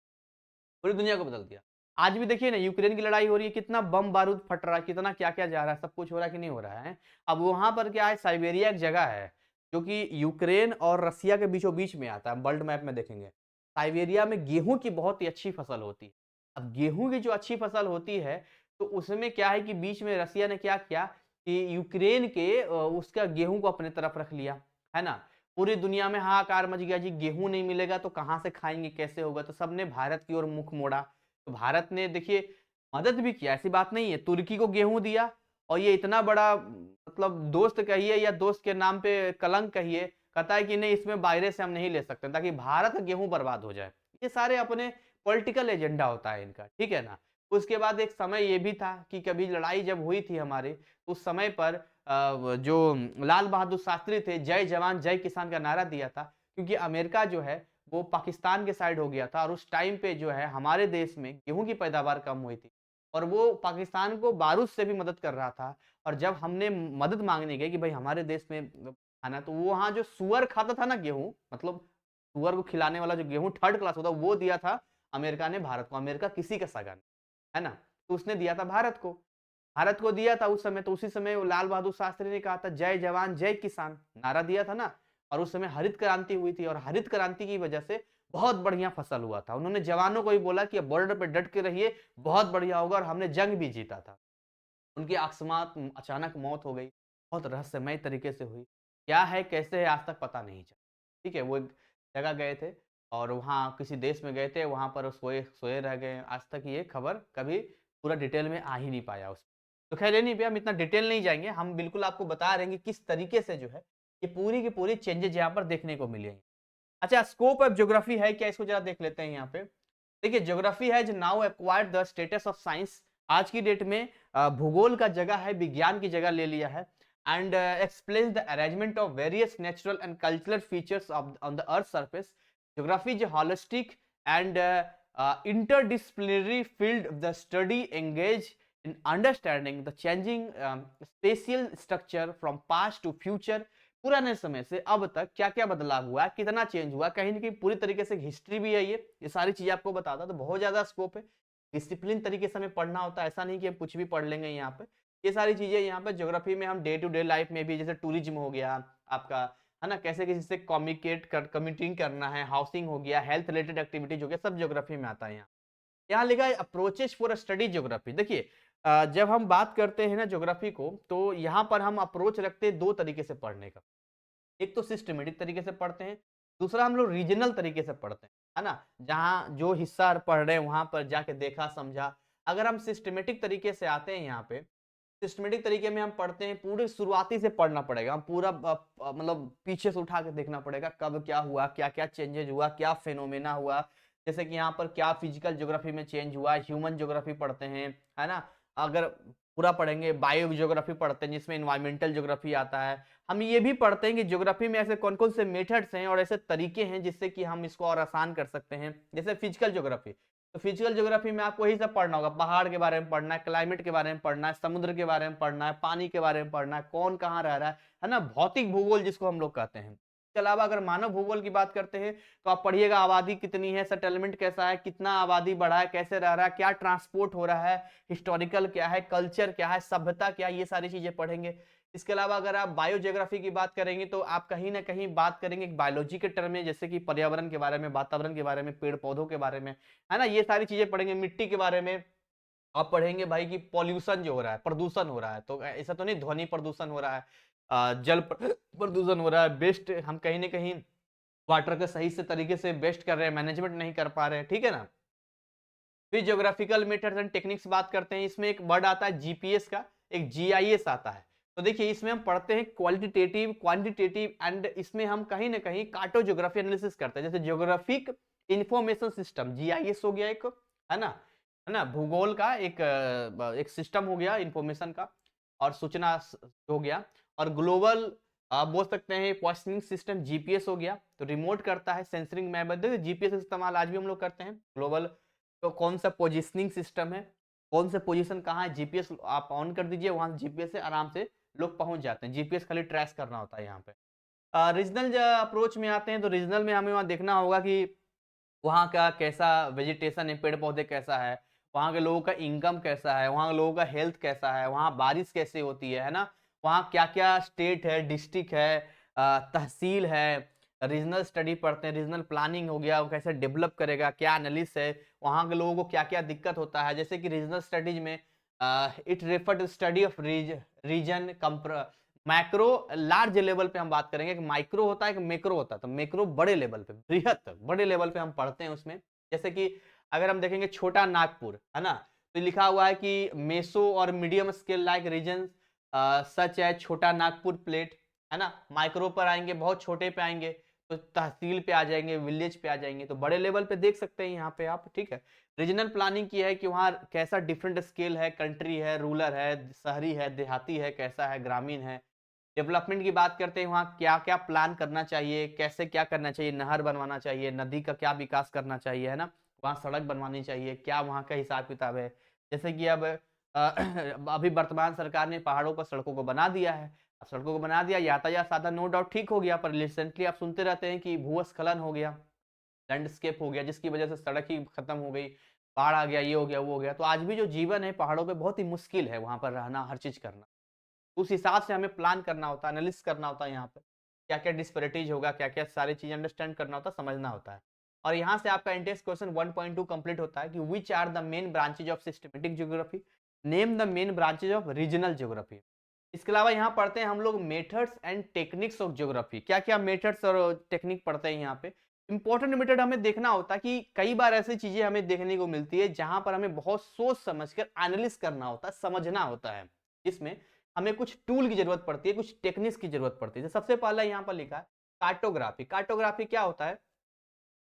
पूरी दुनिया को बदल दिया। आज भी देखिए ना, यूक्रेन की लड़ाई हो रही है, कितना बम बारूद फट रहा है, कितना क्या क्या जा रहा है, सब कुछ हो रहा है कि नहीं हो रहा है। अब वहां पर क्या है, साइबेरिया एक जगह है जो कि यूक्रेन और रसिया के बीचों बीच में आता है। वर्ल्ड मैप में देखेंगे, साइबेरिया में गेहूं की बहुत ही अच्छी फसल होती है। अब गेहूं की जो अच्छी फसल होती है, तो उसमें क्या है कि बीच में रसिया ने क्या किया कि यूक्रेन के उसका गेहूं को अपने तरफ रख लिया, है ना। पूरी दुनिया में हाहाकार मच गया जी, गेहूं नहीं मिलेगा तो कहां से खाएंगे, कैसे होगा, तो सबने भारत की ओर मुख मोड़ा। तो भारत ने देखिए मदद भी किया, ऐसी बात नहीं है, तुर्की को गेहूं दिया। और ये इतना बड़ा मतलब दोस्त कहिए या दोस्त के नाम पे कलंक कहिए, कहता है कि नहीं इसमें बाहर से हम नहीं ले सकते ताकि भारत का गेहूं बर्बाद हो जाए। ये सारे अपने पॉलिटिकल एजेंडा होता है इनका, ठीक है ना। उसके बाद एक समय ये भी था कि कभी लड़ाई जब हुई थी हमारी, उस समय पर जो लाल बहादुर शास्त्री थे, जय जवान जय किसान का नारा दिया था, क्योंकि अमेरिका जो है वो पाकिस्तान के साइड हो गया था। और उस टाइम पे जो है हमारे देश में गेहूं की पैदावार कम हुई थी, और वो पाकिस्तान को बारूद से भी मदद कर रहा था। और जब हमने मदद मांगने गए कि भाई हमारे देश में खाना, तो वो वहाँ जो सुअर खाता था ना गेहूं, मतलब सुअर को खिलाने वाला जो गेहूं थर्ड क्लास होता, वो दिया था अमेरिका ने भारत को। अमेरिका किसी का सगा नहीं, है ना, तो उसने दिया था भारत को। भारत को दिया था उस समय, तो उसी समय लाल बहादुर शास्त्री ने कहा था जय जवान जय किसान, नारा दिया था ना। और उस समय हरित क्रांति हुई थी, और हरित क्रांति की वजह से बहुत बढ़िया फसल हुआ था। उन्होंने जवानों को भी बोला कि बॉर्डर पे डट के रहिए, बहुत बढ़िया होगा, और हमने जंग भी जीता था। उनकी अकस्मात अचानक मौत हो गई, बहुत रहस्यमय तरीके से हुई। क्या है कैसे है आज तक पता नहीं चला, ठीक है। वो एक जगह गए थे और वहाँ किसी देश में गए थे, वहाँ पर सोए सोए रह गए। आज तक ये खबर कभी पूरा डिटेल में आ ही नहीं पाया उसमें। तो खैर ये नहीं भैया, हम इतना डिटेल नहीं जाएंगे, हम बिल्कुल आपको बता रहे हैं कि किस तरीके से जो है ये पूरी की पूरी चेंजेज यहाँ पर देखने को मिले हैं। अच्छा, स्कोप ऑफ ज्योग्राफी है क्या, इसको जरा देख लेते हैं यहाँ पे। देखिए, geography has now acquired the status of science. आज की डेट में भूगोल का जगह है, विज्ञान की जगह ले लिया है। And explains the arrangement of various natural and cultural features of on the earth surface. Geography is holistic and interdisciplinary field of the study engaged in understanding the changing spatial structure from past to future। पुराने समय से अब तक क्या क्या बदलाव हुआ, कितना चेंज हुआ, कहीं ना कहीं पूरी तरीके से हिस्ट्री भी है ये सारी चीजें आपको बताता। तो बहुत ज्यादा स्कोप है, डिसिप्लिन तरीके से हमें पढ़ना होता है, ऐसा नहीं कि हम कुछ भी पढ़ लेंगे यहाँ पे। ये सारी चीजें यहाँ पे ज्योग्राफी में हम डे टू डे लाइफ में भी, जैसे टूरिज्म हो गया आपका, है ना, कैसे किसी से कम्युनिकेट करना है, हाउसिंग हो गया, हेल्थ रिलेटेड एक्टिविटीज हो गया, सब ज्योग्राफी में आता है। यहाँ लिखा है अप्रोचेस फॉर स्टडी ज्योग्राफी। देखिए, जब हम बात करते हैं ना ज्योग्राफी को, तो यहाँ पर हम अप्रोच रखते हैं दो तरीके से पढ़ने का। एक तो सिस्टमेटिक तरीके से पढ़ते हैं, दूसरा हम लोग रीजनल तरीके से पढ़ते हैं, है ना, जहाँ जो हिस्सा पढ़ रहे हैं वहां पर जाके देखा समझा। अगर हम सिस्टमेटिक तरीके से आते हैं यहाँ पे, सिस्टमेटिक तरीके में हम पढ़ते हैं, पूरे शुरुआती से पढ़ना पड़ेगा, हम पूरा मतलब पीछे से उठा के देखना पड़ेगा, कब क्या हुआ, क्या क्या चेंजेज हुआ, क्या फेनोमेना हुआ। जैसे कि यहाँ पर क्या फिजिकल ज्योग्राफी में चेंज हुआ, ह्यूमन ज्योग्राफी पढ़ते हैं, है ना। अगर पूरा पढ़ेंगे, बायो ज्योग्राफी पढ़ते हैं जिसमें इन्वायरमेंटल ज्योग्राफी आता है। हम ये भी पढ़ते हैं कि ज्योग्राफी में ऐसे कौन कौन से मेथड्स हैं और ऐसे तरीके हैं जिससे कि हम इसको और आसान कर सकते हैं। जैसे फिजिकल ज्योग्राफी, तो फिजिकल ज्योग्राफी में आपको यही सब पढ़ना होगा, पहाड़ के बारे में पढ़ना है, क्लाइमेट के बारे में पढ़ना है, समुद्र के बारे में पढ़ना है, पानी के बारे में पढ़ना है, कौन कहाँ रह रहा है ना, भौतिक भूगोल जिसको हम लोग कहते हैं। इसके अलावा अगर मानव भूगोल की बात करते हैं, तो आप पढ़िएगा आबादी कितनी है, सेटलमेंट कैसा है, कितना आबादी बढ़ा है, कैसे रह रहा है, क्या ट्रांसपोर्ट हो रहा है, हिस्टोरिकल क्या है, कल्चर क्या है, सभ्यता क्या है, ये सारी चीजें पढ़ेंगे। इसके अलावा अगर आप बायोजियोग्राफी की बात करेंगे, तो आप कहीं ना कहीं बात करेंगे बायोलॉजी के टर्म में, जैसे कि पर्यावरण के बारे में, वातावरण के बारे में, पेड़ पौधों के बारे में, है ना, ये सारी चीजें पढ़ेंगे। मिट्टी के बारे में आप पढ़ेंगे भाई कि पॉल्यूशन जो हो रहा है, प्रदूषण हो रहा है, तो ऐसा तो नहीं ध्वनि प्रदूषण हो रहा है, जल प्रदूषण हो रहा है, बेस्ट हम कहीं ना कहीं वाटर का सही से तरीके से बेस्ट कर रहे हैं, मैनेजमेंट नहीं कर पा रहे हैं, ठीक है ना। फिर ज्योग्राफिकल मेथड्स एंड टेक्निक्स बात करते हैं, इसमें एक वर्ड आता है जीपीएस का, एक जीआईएस आता है। तो देखिए, इसमें हम पढ़ते हैं क्वालिटेटिव, क्वांटिटेटिव, एंड इसमें हम कहीं ना कहीं कार्टो ज्योग्राफी एनालिसिस करते हैं। जैसे ज्योग्राफिक इंफॉर्मेशन सिस्टम, जीआईएस हो गया एक, है ना, भूगोल का एक सिस्टम हो गया इंफॉर्मेशन का, और सूचना हो गया, और ग्लोबल आप बोल सकते हैं पोजिशनिंग सिस्टम जीपीएस हो गया, तो रिमोट करता है सेंसरिंग मैप। देखिए जीपीएस का इस्तेमाल आज भी हम लोग करते हैं ग्लोबल। तो कौन सा पोजिशनिंग सिस्टम है, कौन से पोजीशन कहाँ है, जीपीएस आप ऑन कर दीजिए, वहां जीपीएस से आराम से लोग पहुंच जाते हैं। जीपीएस खाली ट्रेस करना होता है यहाँ पे। रीजनल अप्रोच में आते हैं, तो रीजनल में हमें वहाँ देखना होगा कि वहाँ का कैसा वेजिटेशन है, पेड़ पौधे कैसा है, वहाँ के लोगों का इनकम कैसा है, वहाँ के लोगों का हेल्थ कैसा है, वहाँ बारिश कैसे होती है ना, वहाँ क्या क्या स्टेट है, डिस्ट्रिक्ट है, तहसील है। रीजनल स्टडी पढ़ते हैं, रीजनल प्लानिंग हो गया, वो कैसे डेवलप करेगा, क्या एनालिसिस है, वहाँ के लोगों को क्या क्या दिक्कत होता है। जैसे कि रीजनल स्टडीज में it refer to study of region macro, large level पे हम बात करेंगे कि माइक्रो होता है कि मैक्रो होता है। तो मैक्रो बड़े लेवल पे, बृहत बड़े लेवल पे हम पढ़ते हैं उसमें। जैसे कि अगर हम देखेंगे छोटा नागपुर है ना, तो लिखा हुआ है कि मेसो और मीडियम स्केल लाइक रीजन सच है छोटा नागपुर प्लेट, है ना। माइक्रो पर आएंगे, बहुत छोटे पे आएंगे तो तहसील पे आ जाएंगे, विलेज पे आ जाएंगे। तो बड़े लेवल पे देख सकते हैं यहाँ पे आप, ठीक है। रीजनल प्लानिंग की है कि वहाँ कैसा डिफरेंट स्केल है, कंट्री है, रूरल है, शहरी है, देहाती है, कैसा है, ग्रामीण है। डेवलपमेंट की बात करते हैं, वहाँ क्या क्या प्लान करना चाहिए, कैसे क्या करना चाहिए, नहर बनवाना चाहिए, नदी का क्या विकास करना चाहिए, है ना। वहाँ सड़क बनवानी चाहिए, क्या वहाँ का हिसाब किताब है। जैसे कि अब अभी वर्तमान सरकार ने पहाड़ों पर सड़कों को बना दिया है। अब सड़कों को बना दिया, यातायात साधन नो डाउट ठीक हो गया, पर रिसेंटली आप सुनते रहते हैं कि भूस्खलन हो गया, लैंडस्केप हो गया, जिसकी वजह से सड़क ही खत्म हो गई, बाढ़ आ गया, ये हो गया, वो हो गया। तो आज भी जो जीवन है पहाड़ों पे बहुत ही मुश्किल है, वहां पर रहना, हर चीज करना। उस हिसाब से हमें प्लान करना होता है, एनालिसिस करना होता है, यहाँ पे क्या क्या डिस्पैरिटीज होगा, क्या क्या सारी चीजें अंडरस्टैंड करना होता है, समझना होता है। और यहाँ से आपका इंटेंस क्वेश्चन 1.2 कंप्लीट होता है कि which are the main branches of systematic geography, name the main branches of regional geography. इसके अलावा यहाँ पढ़ते हैं हम लोग methods and techniques of geography. क्या क्या मेथड्स और टेक्निक पढ़ते हैं यहाँ पे। इंपॉर्टेंट मेथड हमें देखना होता है कि कई बार ऐसी चीजें हमें देखने को मिलती है जहां पर हमें बहुत सोच समझकर एनालिसिस करना होता है, समझना होता है, जिसमें हमें कुछ टूल की जरूरत पड़ती है, कुछ टेक्निक्स की जरूरत पड़ती है। सबसे पहला यहाँ पर लिखा है कार्टोग्राफी। कार्टोग्राफी क्या होता है,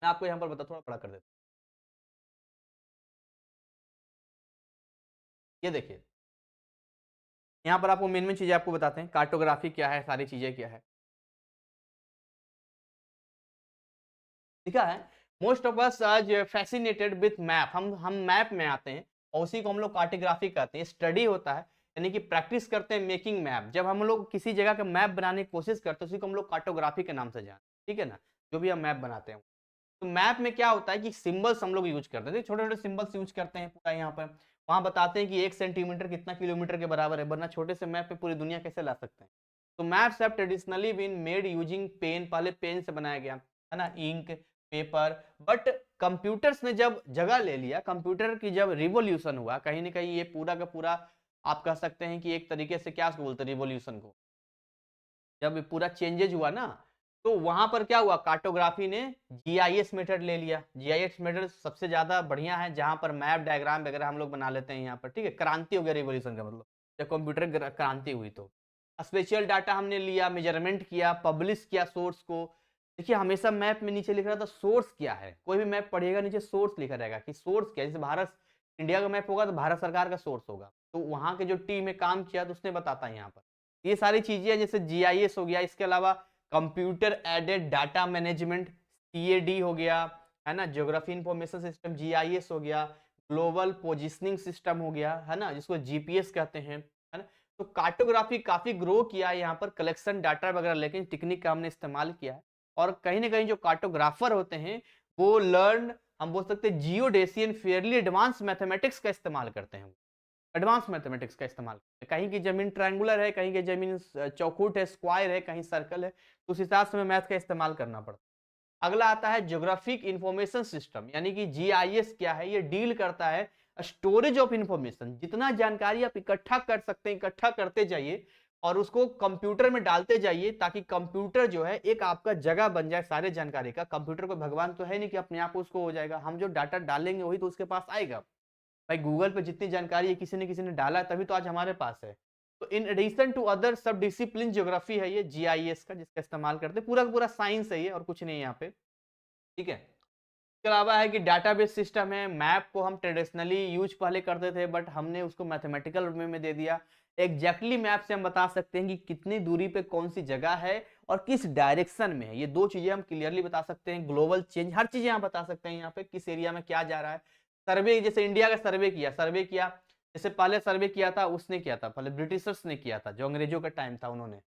मैं आपको यहाँ पर बता, थोड़ा बड़ा कर देता हूँ। ये देखिए, यहाँ पर आपको मेन मेन चीजें आपको बताते हैं, कार्टोग्राफी क्या है, सारी चीजें क्या है। लिखा है मोस्ट ऑफ अस आज फैसिनेटेड विथ मैप। हम मैप में आते हैं और उसी को हम लोग कार्टोग्राफी कहते हैं। स्टडी होता है, यानी कि प्रैक्टिस करते हैं मेकिंग मैप। जब हम लोग किसी जगह का मैप बनाने की कोशिश करते हैं, उसी को हम लोग कार्टोग्राफी के नाम से जानते हैं, ठीक है ना। जो भी हम मैप बनाते हैं, तो मैप में क्या होता है कि सिंबल्स हम लोग यूज करते हैं, छोटे छोटे सिंबल्स यूज करते हैं पूरा यहाँ पर। वहां बताते हैं कि 1 सेंटीमीटर कितना किलोमीटर के बराबर है, वरना छोटे से मैप पे पूरी दुनिया कैसे ला सकते हैं। तो maps have traditionally been made using pen, पहले पेन से बनाया गया, है ना, इंक, पेपर। बट कंप्यूटर्स ने जब जगह ले लिया, कंप्यूटर की जब रिवोल्यूशन हुआ, कहीं ना कहीं ये पूरा का पूरा आप कह सकते हैं कि एक तरीके से क्या बोलते हैं रिवोल्यूशन को, जब पूरा चेंजेज हुआ ना, तो वहां पर क्या हुआ, कार्टोग्राफी ने जीआईएस मेथड ले लिया। जीआईएस मेथड सबसे ज्यादा बढ़िया है, जहां पर मैप डायग्राम वगैरह हम लोग बना लेते हैं यहाँ पर, ठीक है। क्रांति हो गया रिवोल्यूशन का मतलब, जब कंप्यूटर क्रांति हुई। तो स्पेशल डाटा हमने लिया, मेजरमेंट किया, पब्लिश किया सोर्स को। देखिए हमेशा मैप में नीचे लिख रहा था सोर्स क्या है, कोई भी मैप पढ़िएगा नीचे सोर्स लिखा रहेगा कि सोर्स क्या है। जैसे भारत इंडिया का मैप होगा तो भारत सरकार का सोर्स होगा, तो वहां के जो टीम में काम किया तो उसने बताता है यहाँ पर। ये सारी चीजें जैसे जीआईएस हो गया, इसके अलावा computer aided data management, CAD हो गया, है ना, ज्योग्राफी इंफॉर्मेशन सिस्टम, जीआईएस हो गया, ग्लोबल पोजिशनिंग सिस्टम हो गया, है ना, जिसको जीपीएस कहते हैं, है ना। तो कार्टोग्राफी काफी ग्रो किया है यहाँ पर, कलेक्शन डाटा वगैरह, लेकिन टेक्निक का हमने इस्तेमाल किया है। और कहीं ना कहीं जो कार्टोग्राफर होते हैं वो लर्न, हम बोल सकते हैं जियोडेसियन फेयरली एडवांस मैथमेटिक्स का इस्तेमाल करते हैं। एडवांस मैथमेटिक्स का इस्तेमाल, कहीं की जमीन ट्रायंगुलर है, कहीं की जमीन चौखुट है, स्क्वायर है, कहीं सर्कल है, तो उस हिसाब से हमें मैथ का इस्तेमाल करना पड़ता है। अगला आता है ज्योग्राफिक इंफॉर्मेशन सिस्टम, यानी कि जीआईएस क्या है, ये डील करता है स्टोरेज ऑफ इंफॉर्मेशन। जितना जानकारी आप इकट्ठा कर सकते हैं, इकट्ठा करते जाइए और उसको कंप्यूटर में डालते जाइए, ताकि कंप्यूटर जो है एक आपका जगह बन जाए सारे जानकारी का। कंप्यूटर को भगवान तो है नहीं कि अपने आप उसको हो जाएगा, हम जो डाटा डालेंगे वही तो उसके पास आएगा। भाई गूगल पे जितनी जानकारी है किसी ने डाला है, तभी तो आज हमारे पास है। तो इन एडिशन टू अदर सब डिसिप्लिन ज्योग्राफी है ये जीआईएस का, जिसका इस्तेमाल करते हैं। पूरा का पूरा साइंस है ये, और कुछ नहीं है यहाँ पे, ठीक है। इसके अलावा है कि डाटाबेस सिस्टम है। मैप को हम ट्रेडिशनली यूज पहले करते थे, बट हमने उसको मैथमेटिकल वे में दे दिया। एग्जैक्टली मैप से हम बता सकते हैं कि कितनी दूरी पे कौन सी जगह है और किस डायरेक्शन में है। ये दो चीजें हम क्लियरली बता सकते हैं। ग्लोबल चेंज, हर चीजें हम बता सकते हैं यहाँ पे, किस एरिया में क्या जा रहा है। सर्वे, जैसे इंडिया का सर्वे किया, जैसे पहले सर्वे किया था उसने किया था, पहले ब्रिटिशर्स ने किया था, जो अंग्रेजों का टाइम था, उन्होंने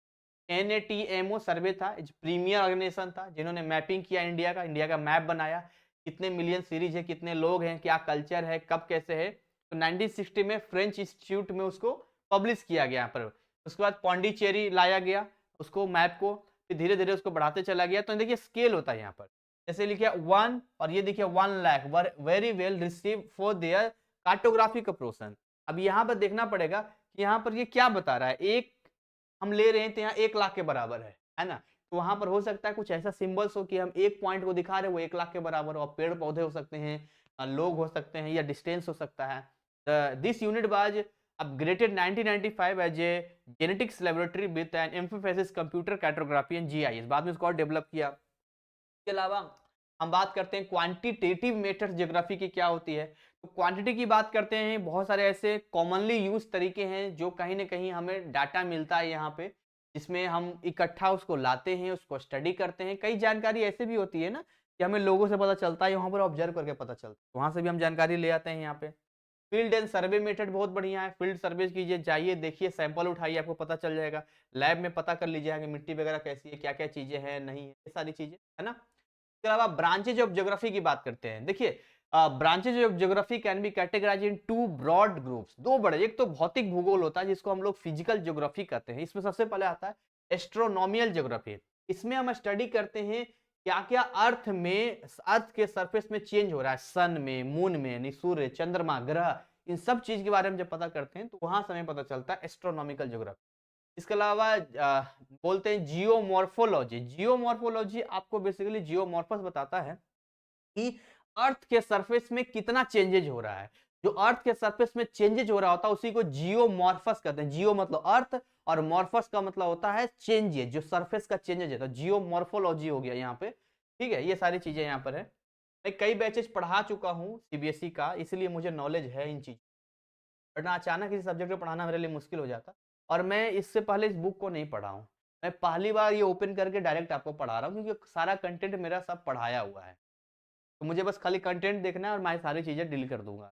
NATMO सर्वे था, प्रीमियर ऑर्गेनाइजेशन था जिन्होंने मैपिंग किया इंडिया का मैप बनाया, कितने मिलियन सीरीज है, कितने लोग हैं, क्या कल्चर है, कब कैसे है। तो 1960 में फ्रेंच इंस्टीट्यूट में उसको पब्लिश किया गया यहाँ पर। उसके बाद पौंडीचेरी लाया गया उसको, मैप को, फिर धीरे धीरे उसको बढ़ाते चला गया। तो देखिए स्केल होता है यहाँ पर, जैसे लिखिए 1 और ये देखिए 1 lakh very well receive for their cartographic approach. अब यहाँ पर देखना पड़ेगा कि यहाँ पर ये क्या बता रहा है। एक हम ले रहे हैं तो यहाँ 1 लाख के बराबर है ना। तो वहां पर हो सकता है कुछ ऐसा सिंबल्स हो कि हम एक पॉइंट को दिखा रहे हैं वो 1 लाख के बराबर हो, और पेड़ पौधे हो सकते हैं, लोग हो सकते हैं, या डिस्टेंस हो सकता है। This unit was upgraded 1995 as a genetics laboratory with an emphasis computer cartography and GIS। बाद में इसको और डेवलप किया। इसके अलावा हम बात करते हैं क्वांटिटेटिव मेथड ज्योग्राफी की क्या होती है। तो क्वांटिटी की बात करते हैं, बहुत सारे ऐसे कॉमनली यूज तरीके हैं जो कहीं ना कहीं हमें डाटा मिलता है यहाँ पे, जिसमें हम इकट्ठा उसको लाते हैं, उसको स्टडी करते हैं। कई जानकारी ऐसे भी होती है ना कि हमें लोगों से पता चलता है, वहां पर ऑब्जर्व करके पता चलता है, वहां से भी हम जानकारी ले आते हैं यहाँ पे। फील्ड एंड सर्वे मेथड बहुत बढ़िया है। फील्ड सर्वे कीजिए, जाइए, देखिए, सैंपल उठाइए, आपको पता चल जाएगा। लैब में पता कर लीजिएगा कि मिट्टी वगैरह कैसी है, क्या क्या चीजें हैं, नहीं है, ये सारी चीजें, है ना। इसके अलावा ब्रांचेज ऑफ ज्योग्राफी की बात करते हैं। देखिए branches of geography can be categorise in 2 broad groups, दो बड़े। एक तो भौतिक भूगोल होता है जिसको हम लोग फिजिकल ज्योग्राफी कहते हैं। इसमें सबसे पहले आता है एस्ट्रोनॉमियल ज्योग्राफी। इसमें हम स्टडी करते हैं क्या क्या अर्थ के सरफेस में चेंज हो रहा है, सन में, मून में, यानी सूर्य, चंद्रमा, ग्रह, इन सब चीज के बारे में जब पता करते हैं तो वहां से हमें पता चलता है एस्ट्रोनॉमिकल ज्योग्राफी। इसके अलावा बोलते हैं जियोमॉर्फोलॉजी। जियोमॉर्फोलॉजी आपको बेसिकली जियोमॉर्फस बताता है कि अर्थ के सरफेस में कितना चेंजेज हो रहा है। जो अर्थ के सरफेस में चेंजेज हो रहा होता है उसी को जियोमॉर्फस कहते हैं। जियो मतलब अर्थ और मॉर्फस का मतलब होता है चेंजेज, जो सरफेस का चेंजेज है, तो जियोमॉर्फोलॉजी हो गया यहाँ पे। ठीक है, ये सारी चीजें यहाँ पर है। मैं कई बैचेज पढ़ा चुका हूँ CBSE का, इसलिए मुझे नॉलेज है इन चीज, वरना अचानक इस सब्जेक्ट को पढ़ाना मेरे लिए मुश्किल हो जाता। और मैं इससे पहले इस बुक को नहीं पढ़ा हूँ, मैं पहली बार ये ओपन करके डायरेक्ट आपको पढ़ा रहा हूँ, क्योंकि सारा कंटेंट मेरा सब पढ़ाया हुआ है। तो मुझे बस खाली कंटेंट देखना है और मैं सारी चीजें डील कर दूंगा।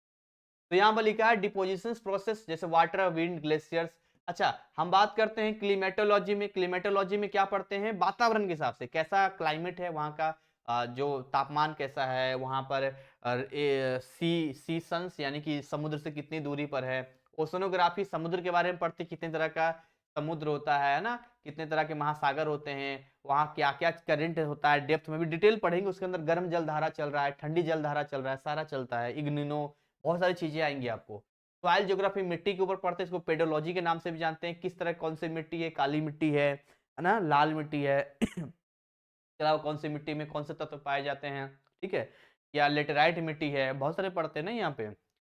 तो यहाँ पर लिखा है डिपोजिशन प्रोसेस, जैसे वाटर, विंड, ग्लेशियर्स। अच्छा, हम बात करते हैं क्लिमेटोलॉजी में। क्लिमेटोलॉजी में क्या पढ़ते हैं, वातावरण के हिसाब से कैसा क्लाइमेट है वहाँ का, जो तापमान कैसा है वहाँ पर, सीसन्स यानी कि समुद्र से कितनी दूरी पर है। ओशनोग्राफी, समुद्र के बारे में पढ़ते, कितने तरह का समुद्र होता है ना, कितने तरह के महासागर होते हैं, वहाँ क्या क्या करंट होता है, डेप्थ में भी डिटेल पढ़ेंगे। उसके अंदर गर्म जलधारा चल रहा है, ठंडी जलधारा चल रहा है, सारा चलता है, इग्निनो, बहुत सारी चीजें आएंगी आपको। सॉइल ज्योग्राफी, मिट्टी के ऊपर पढ़ते हैं, इसको पेडोलॉजी के नाम से भी जानते हैं। किस तरह कौन सी मिट्टी है, काली मिट्टी है ना, लाल मिट्टी है इसके अलावा कौन सी मिट्टी में कौन से तत्व पाए जाते हैं, ठीक है, या लेटेराइट मिट्टी है, बहुत सारे पढ़ते हैं ना यहाँ पे।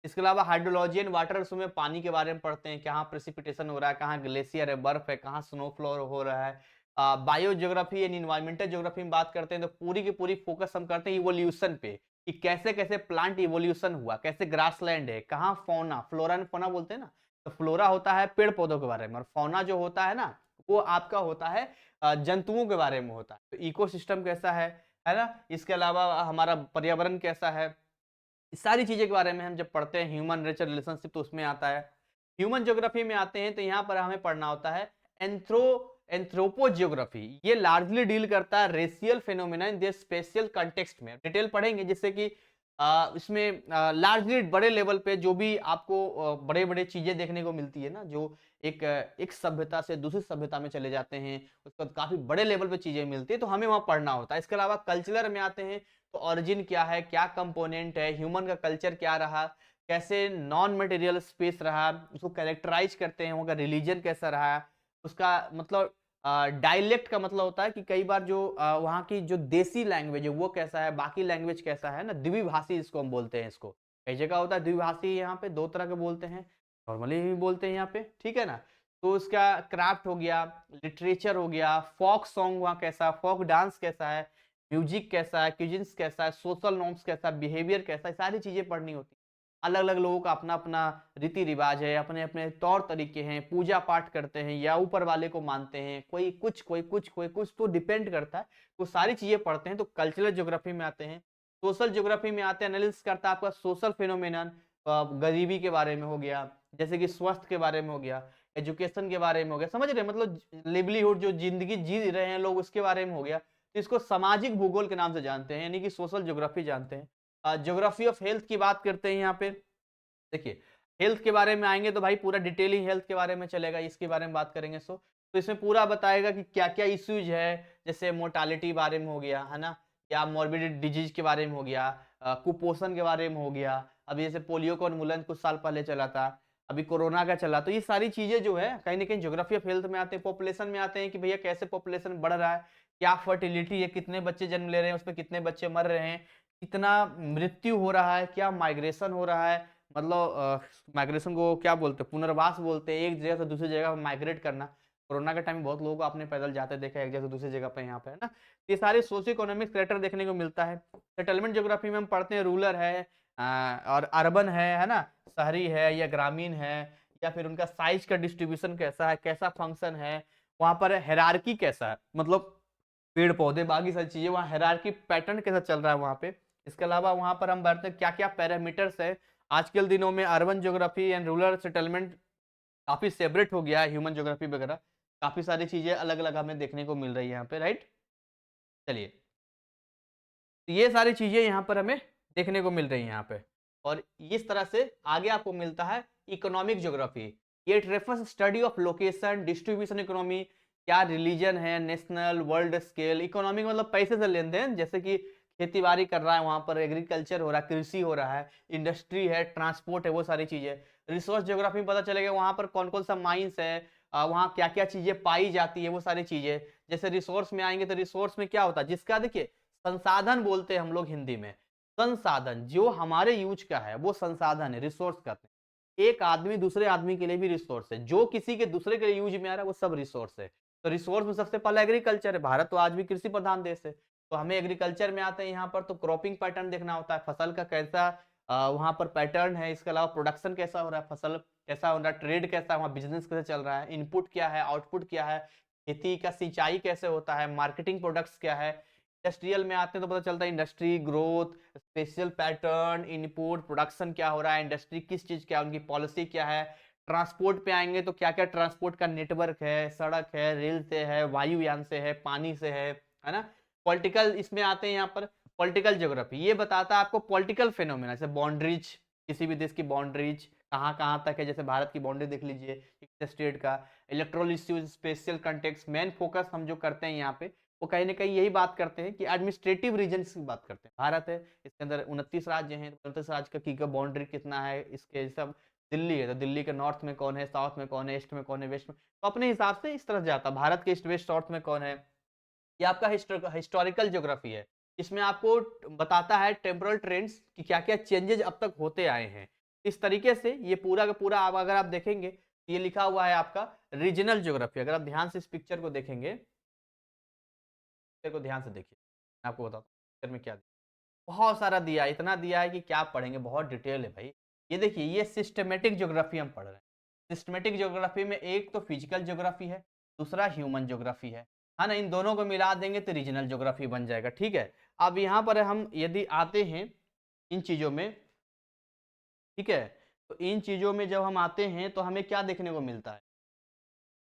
इसके अलावा हाइड्रोलॉजी एंड वाटर, उसमें पानी के बारे में पढ़ते हैं, कहाँ प्रेसिपिटेशन हो रहा है, कहाँ ग्लेशियर है, बर्फ है, कहाँ स्नोफ्लॉर हो रहा है। Bio geography and environmental geography में बात करते हैं तो पूरी की पूरी फोकस हम करते हैं इवोल्यूशन पे, कि कैसे कैसे प्लांट इवोल्यूशन हुआ, कैसे ग्रासलैंड है, कहाँ फौना, फ्लोरा एंड फौना बोलते हैं ना। तो फ्लोरा होता है पेड़ पौधों के बारे में, और फौना जो होता है ना वो आपका होता है जंतुओं के बारे में होता है। तो इकोसिस्टम कैसा है ना। इसके अलावा हमारा पर्यावरण कैसा है, इस सारी चीजें के बारे में हम जब पढ़ते हैं। ह्यूमन नेचर रिलेशनशिप तो उसमें आता है। ह्यूमन ज्योग्राफी में आते हैं तो यहाँ पर हमें पढ़ना होता है एंथ्रोपोजियोग्राफी। ये लार्जली डील करता है racial phenomena in their spatial context में। डिटेल पढ़ेंगे, जिससे कि इसमें लार्जली बड़े लेवल पे जो भी आपको बड़े बड़े चीजें देखने को मिलती है ना, जो एक सभ्यता से दूसरी सभ्यता में चले जाते हैं, उसके बाद काफी बड़े लेवल पे चीजें मिलती है, तो हमें वहां पढ़ना होता है। इसके अलावा कल्चरल में आते हैं तो ओरिजिन क्या है, क्या कंपोनेंट है, ह्यूमन का कल्चर क्या रहा, कैसे नॉन मटेरियल स्पेस रहा, उसको कैरेक्टराइज करते हैं, उनका रिलीजन कैसा रहा, उसका मतलब डायलेक्ट का मतलब होता है कि कई बार जो वहाँ की जो देसी लैंग्वेज है वो कैसा है, बाकी लैंग्वेज कैसा है ना, द्विभाषी इसको हम बोलते हैं। इसको कई जगह होता है द्विभाषी, यहाँ पे दो तरह के बोलते हैं, नॉर्मली भी बोलते हैं यहाँ पे, ठीक है ना। तो उसका क्राफ्ट हो गया, लिटरेचर हो गया, फोक सॉन्ग वहाँ कैसा, फोक डांस कैसा है, म्यूजिक कैसा है, क्यूजिन्स कैसा है, सोशल नॉर्म्स कैसा, बिहेवियर कैसा है, सारी चीजें पढ़नी होती है। अलग अलग लोगों का अपना अपना रीति रिवाज है, अपने अपने तौर तरीके हैं, पूजा पाठ करते हैं या ऊपर वाले को मानते हैं, कोई कुछ कोई कुछ कोई कुछ, तो डिपेंड करता है। वो सारी चीजें पढ़ते हैं तो कल्चरल ज्योग्राफी में आते हैं। सोशल ज्योग्राफी में आते हैं, एनालिसिस करता है आपका सोशल फिनोमिनन, गरीबी के बारे में हो गया, जैसे कि स्वास्थ्य के बारे में हो गया, एजुकेशन के बारे में हो गया, समझ रहे हैं, मतलब लिवलीहुड जो जिंदगी जी रहे हैं लोग उसके बारे में हो गया। तो इसको सामाजिक भूगोल के नाम से जानते हैं, यानी कि सोशल ज्योग्राफी जानते हैं। ज्योग्राफी ऑफ हेल्थ की बात करते हैं यहाँ पे। देखिए, हेल्थ के बारे में आएंगे तो भाई पूरा डिटेल ही हेल्थ के बारे में चलेगा, इसके बारे में बात करेंगे। तो इसमें पूरा बताएगा कि क्या क्या इश्यूज है, जैसे मोर्टालिटी बारे में हो गया है ना, या मॉर्बिड डिजीज के बारे में हो गया, कुपोषण के बारे में हो गया, अभी जैसे पोलियो का उन्मूलन कुछ साल पहले चला था, अभी कोरोना का चला, तो ये सारी चीजें जो है कहीं ना कहीं ज्योग्राफी ऑफ हेल्थ में आते हैं। पॉपुलेशन में आते हैं कि भैया कैसे पॉपुलेशन बढ़ रहा है, क्या फर्टिलिटी है, कितने बच्चे जन्म ले रहे हैं, उसमें कितने बच्चे मर रहे हैं, कितना मृत्यु हो रहा है, क्या माइग्रेशन हो रहा है, मतलब माइग्रेशन को क्या बोलते हैं, पुनर्वास बोलते हैं, एक जगह से दूसरी जगह माइग्रेट करना। कोरोना के टाइम में बहुत लोगों को आपने पैदल जाते देखा है एक जगह से दूसरी जगह पे, यहाँ पे है ना। ये सारे सोशियो इकोनॉमिक फैक्टर देखने को मिलता है। सेटलमेंट ज्योग्राफी में हम पढ़ते हैं रूरल है और अर्बन है ना, शहरी है या ग्रामीण है, या फिर उनका साइज का डिस्ट्रीब्यूशन कैसा है, कैसा फंक्शन है, वहां पर हेरारकी कैसा है, मतलब पेड़ पौधे बाकी सारी चीजें, वहाँ हेरारकी पैटर्न कैसा चल रहा है वहाँ पे। इसके अलावा वहाँ पर हम बढ़ते हैं क्या क्या पैरामीटर्स है। आजकल दिनों में urban geography and rural settlement काफी सेपरेट हो गया है, ह्यूमन ज्योग्राफी वगैरह काफी सारी चीजें अलग अलग हमें देखने को मिल रही है यहाँ पे, राइट। चलिए, तो ये सारी चीजें यहाँ पर हमें देखने को मिल रही है यहाँ पे। और इस तरह से आगे आपको मिलता है इकोनॉमिक ज्योग्राफी। ये refers study of location distribution economy, क्या रिलीजन है, नेशनल वर्ल्ड स्केल इकोनॉमिक, मतलब पैसे से लेन देन, जैसे कि खेती बाड़ी कर रहा है वहां पर, एग्रीकल्चर हो रहा है, कृषि हो रहा है, इंडस्ट्री है, ट्रांसपोर्ट है, वो सारी चीजें। रिसोर्स ज्योग्राफी में पता चलेगा वहां पर कौन कौन सा माइंस है, वहां क्या क्या चीजें पाई जाती है, वो सारी चीजें। जैसे रिसोर्स में आएंगे तो रिसोर्स में क्या होता है, जिसका देखिए संसाधन बोलते हैं हम लोग हिंदी में, संसाधन जो हमारे यूज का है वो संसाधन है, रिसोर्स कहते हैं। एक आदमी दूसरे आदमी के लिए भी रिसोर्स है, जो किसी के दूसरे के लिए यूज में आ रहा है वो सब रिसोर्स है। तो रिसोर्स में सबसे पहला एग्रीकल्चर है, भारत तो आज भी कृषि प्रधान देश है, तो हमें एग्रीकल्चर में आते हैं यहाँ पर, तो क्रॉपिंग पैटर्न देखना होता है, फसल का कैसा वहां पर पैटर्न है, इसके अलावा प्रोडक्शन कैसा हो रहा है, फसल कैसा हो रहा है, ट्रेड कैसा है, वहाँ बिजनेस कैसे चल रहा है, इनपुट क्या है, आउटपुट क्या है, खेती का सिंचाई कैसे होता है, मार्केटिंग प्रोडक्ट्स क्या है। इंडस्ट्रियल में आते हैं तो पता चलता है industry growth, special pattern, input, production क्या हो रहा है, इंडस्ट्री किस चीज क्या है, उनकी पॉलिसी क्या है। ट्रांसपोर्ट पे आएंगे तो क्या क्या ट्रांसपोर्ट का नेटवर्क है, सड़क है, रेल से है, वायुयान से है, पानी से है ना। पॉलिटिकल इसमें आते हैं यहाँ पर, पॉलिटिकल ज्योग्राफी ये बताता है आपको पॉलिटिकल फेनोमेना, जैसे बाउंड्रीज, किसी भी देश की बाउंड्रीज कहाँ कहाँ तक है, जैसे भारत की बाउंड्री देख लीजिए एक स्टेट का। Electoral issues, special context, main focus हम जो करते हैं यहाँ पे वो कहीं ना कहीं यही बात करते हैं कि एडमिनिस्ट्रेटिव रीजन की बात करते हैं। भारत है, इसके अंदर 29 राज्य हैं, 29 राज्य का बाउंड्री कितना है, इसके सब दिल्ली है तो दिल्ली के नॉर्थ में कौन है, साउथ में कौन है, ईस्ट में कौन है, वेस्ट में, तो अपने हिसाब से इस तरह जाता है भारत के ईस्ट वेस्ट साउथ में कौन है। ये आपका हिस्टोरिकल ज्योग्राफी है, इसमें आपको बताता है टेम्पोरल ट्रेंड्स कि क्या क्या चेंजेस अब तक होते आए हैं। इस तरीके से ये पूरा का पूरा आप अगर आप देखेंगे ये लिखा हुआ है आपका रीजनल ज्योग्राफी। अगर आप ध्यान से इस पिक्चर को देखेंगे, पिक्चर को ध्यान से देखिए, मैं आपको बताता हूँ पिक्चर में क्या दिया। बहुत सारा दिया है, इतना दिया है कि क्या पढ़ेंगे, बहुत डिटेल है भाई। ये देखिए ये सिस्टमेटिक ज्योग्राफी हम पढ़ रहे हैं। सिस्टमेटिक ज्योग्राफी में एक तो फिजिकल ज्योग्राफी है, दूसरा ह्यूमन ज्योग्राफी है ना। इन दोनों को मिला देंगे तो रीजनल ज्योग्राफी बन जाएगा, ठीक है। अब यहाँ पर हम यदि आते हैं इन चीजों में, ठीक है, तो इन चीजों में जब हम आते हैं तो हमें क्या देखने को मिलता है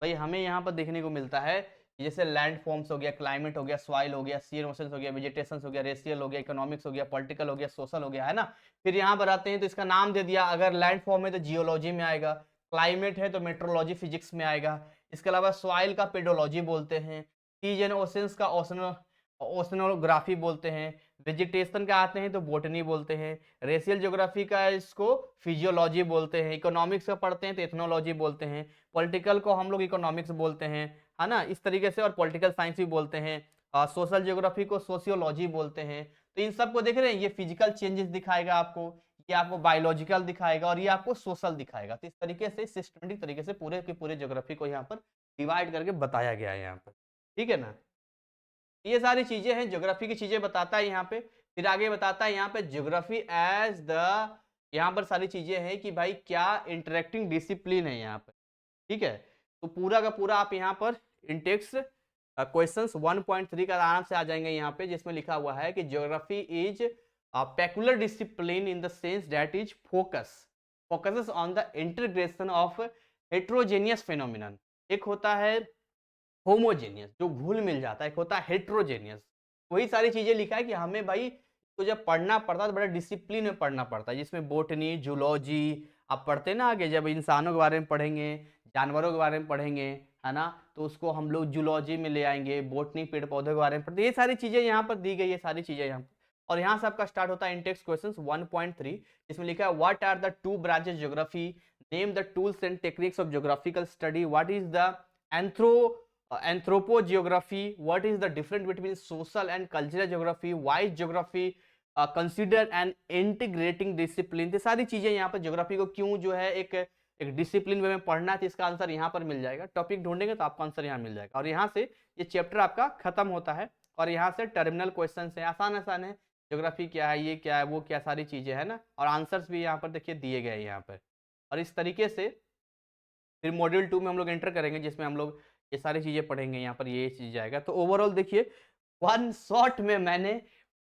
भाई, हमें यहाँ पर देखने को मिलता है जैसे लैंड फॉर्म्स हो गया, क्लाइमेट हो गया, सॉइल हो गया, सी ओशंस हो गया, वेजिटेशन हो गया, रेशियल हो गया, इकोनॉमिक्स हो गया, पॉलिटिकल हो गया, सोशल हो गया, है ना। फिर यहाँ पर आते हैं तो इसका नाम दे दिया, अगर लैंड फॉर्म है तो जियोलॉजी में आएगा, क्लाइमेट है तो मेट्रोलॉजी फिजिक्स में आएगा। इसके अलावा सॉइल का पेडोलॉजी बोलते हैं, सीज एंड ओशंस का ओशनोग्राफी बोलते हैं, वेजिटेशन का आते हैं तो बोटनी बोलते हैं, रेशियल ज्योग्राफी का इसको फिजियोलॉजी बोलते हैं, इकोनॉमिक्स का पढ़ते हैं तो एथनोलॉजी बोलते हैं, पॉलिटिकल को हम लोग इकोनॉमिक्स बोलते हैं, है ना, इस तरीके से। और पॉलिटिकल साइंस भी बोलते हैं, सोशल ज्योग्राफी को सोशियोलॉजी बोलते हैं। तो इन सबको देख रहे हैं, ये फिजिकल चेंजेस दिखाएगा आपको, ये आपको बायोलॉजिकल दिखाएगा और ये आपको सोशल दिखाएगा। तो इस तरीके से सिस्टमेटिक तरीके से पूरे के पूरे ज्योग्राफी को यहाँ पर डिवाइड करके बताया गया है यहाँ पर, ठीक है ना। ये सारी चीजें हैं, ज्योग्राफी की चीजें बताता है यहाँ पे। फिर आगे बताता है यहाँ पे ज्योग्राफी एज द यहाँ पर सारी चीज़ें हैं कि भाई क्या इंटरेक्टिंग डिसिप्लिन है यहाँ पर, ठीक है? तो पूरा का पूरा आप यहाँ पर इंटेक्स क्वेश्चंस 1.3 का आराम से आ जाएँगे यहाँ पे, जिसमें लिखा हुआ है कि geography is peculiar discipline in the sense that is focuses on the integration of heterogeneous phenomenon. एक होता है होमोजेनियस जो घुल मिल जाता है, एक होता है हेटेरोजेनियस। वही सारी चीजें लिखा है कि हमें भाई तो जब पढ़ना पड़ता है तो बड़ा डिसिप्लिन में पढ़ना पड़ता है, जिसमें बोटनी, जूलॉजी आप पढ़ते हैं ना, आगे जब इंसानों के बारे में पढ़ेंगे, जानवरों के बारे में पढ़ेंगे, है ना, तो उसको हम लोग जूलॉजी में ले आएंगे, बोटनी पेड़ पौधों के बारे में पढ़ते, ये सारी चीजें यहाँ पर दी गई है, सारी चीजें यहाँ पर। और यहाँ से आपका स्टार्ट होता है इंटेक्स क्वेश्चंस 1.3, जिसमें लिखा है what are the two branches geography, name the tools and techniques of geographical study, what is the anthropo anthropogeography, what is the difference between social and cultural geography, why is geography considered an integrating discipline। ये सारी चीजें यहाँ पर ज्योग्राफी को क्यों जो है एक डिसिप्लिन वे में पढ़ना है, इसका आंसर यहाँ पर मिल जाएगा। टॉपिक ढूंढेंगे तो आपको आंसर यहाँ मिल जाएगा, और यहाँ से ये चैप्टर आपका खत्म होता है। और यहाँ से टर्मिनल क्वेश्चन है, आसान आसान है, ज्योग्राफी क्या है, ये क्या है, वो क्या, सारी चीजें है ना, और आंसर्स भी यहाँ पर देखिए दिए गए हैं यहाँ पर। और इस तरीके से फिर मॉड्यूल 2 में हम लोग एंटर करेंगे, जिसमें हम लोग ये सारी चीज़ें पढ़ेंगे, यहाँ पर ये चीज़ आएगा। तो ओवरऑल देखिए वन शॉट में मैंने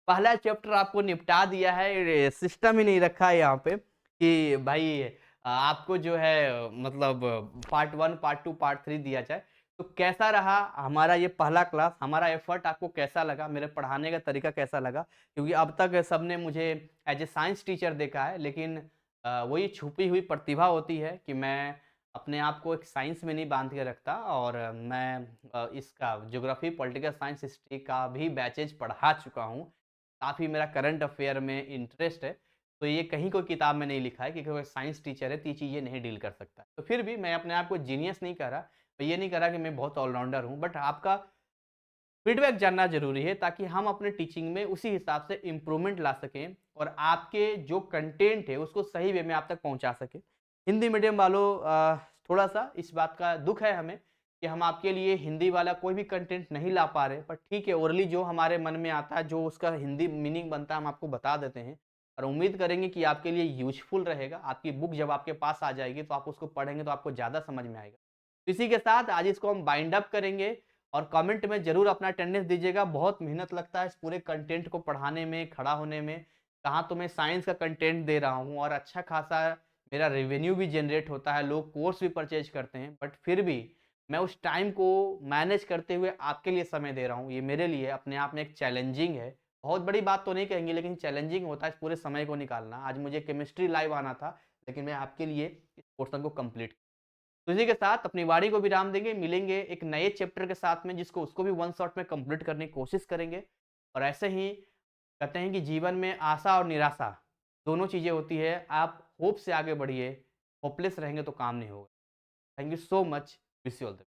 पहला चैप्टर आपको निपटा दिया है, सिस्टम ही नहीं रखा है यहाँ पे कि भाई आपको जो है मतलब पार्ट 1, पार्ट 2, पार्ट 3 दिया जाए। तो कैसा रहा हमारा ये पहला क्लास, हमारा एफर्ट आपको कैसा लगा, मेरे पढ़ाने का तरीका कैसा लगा? क्योंकि अब तक सबने मुझे एज ए साइंस टीचर देखा है, लेकिन वही छुपी हुई प्रतिभा होती है कि मैं अपने आप को एक साइंस में नहीं बांध के रखता, और मैं इसका ज्योग्राफी, पॉलिटिकल साइंस, हिस्ट्री का भी बैचेज पढ़ा चुका हूँ। काफ़ी मेरा करंट अफेयर में इंटरेस्ट है, तो ये कहीं कोई किताब में नहीं लिखा है कि कोई साइंस टीचर है तो ये चीज़ें नहीं डील कर सकता। तो फिर भी मैं अपने आप को जीनियस नहीं कह रहा, मैं ये नहीं कह रहा कि मैं बहुत ऑलराउंडर हूँ, बट आपका फीडबैक जानना ज़रूरी है ताकि हम अपने टीचिंग में उसी हिसाब से इम्प्रूवमेंट ला सकें और आपके जो कंटेंट है उसको सही वे में आप तक पहुंचा सकें। हिंदी मीडियम वालों थोड़ा सा इस बात का दुख है हमें कि हम आपके लिए हिंदी वाला कोई भी कंटेंट नहीं ला पा रहे, पर ठीक है, ओरली जो हमारे मन में आता है, जो उसका हिंदी मीनिंग बनता है, हम आपको बता देते हैं और उम्मीद करेंगे कि आपके लिए यूजफुल रहेगा। आपकी बुक जब आपके पास आ जाएगी तो आप उसको पढ़ेंगे तो आपको ज़्यादा समझ में आएगा। इसी के साथ आज इसको हम बाइंड अप करेंगे, और कमेंट में ज़रूर अपना अटेंडेंस दीजिएगा। बहुत मेहनत लगता है इस पूरे कंटेंट को पढ़ाने में, खड़ा होने में। कहाँ तो मैं साइंस का कंटेंट दे रहा हूँ और अच्छा खासा मेरा रेवेन्यू भी जनरेट होता है, लोग कोर्स भी परचेज करते हैं, बट फिर भी मैं उस टाइम को मैनेज करते हुए आपके लिए समय दे रहा हूँ। ये मेरे लिए अपने आप में एक चैलेंजिंग है। बहुत बड़ी बात तो नहीं कहेंगे, लेकिन चैलेंजिंग होता है इस पूरे समय को निकालना। आज मुझे केमिस्ट्री लाइव आना था, लेकिन मैं आपके लिए इस पोर्शन को कंप्लीट। तो इसी के साथ अपनी वाणी को विराम देंगे, मिलेंगे एक नए चैप्टर के साथ में, जिसको उसको भी वन शॉट में कंप्लीट करने की कोशिश करेंगे। और ऐसे ही कहते हैं कि जीवन में आशा और निराशा दोनों चीज़ें होती है। आप होप से आगे बढ़िए, होपलेस रहेंगे तो काम नहीं होगा। Thank you so much, wish you all the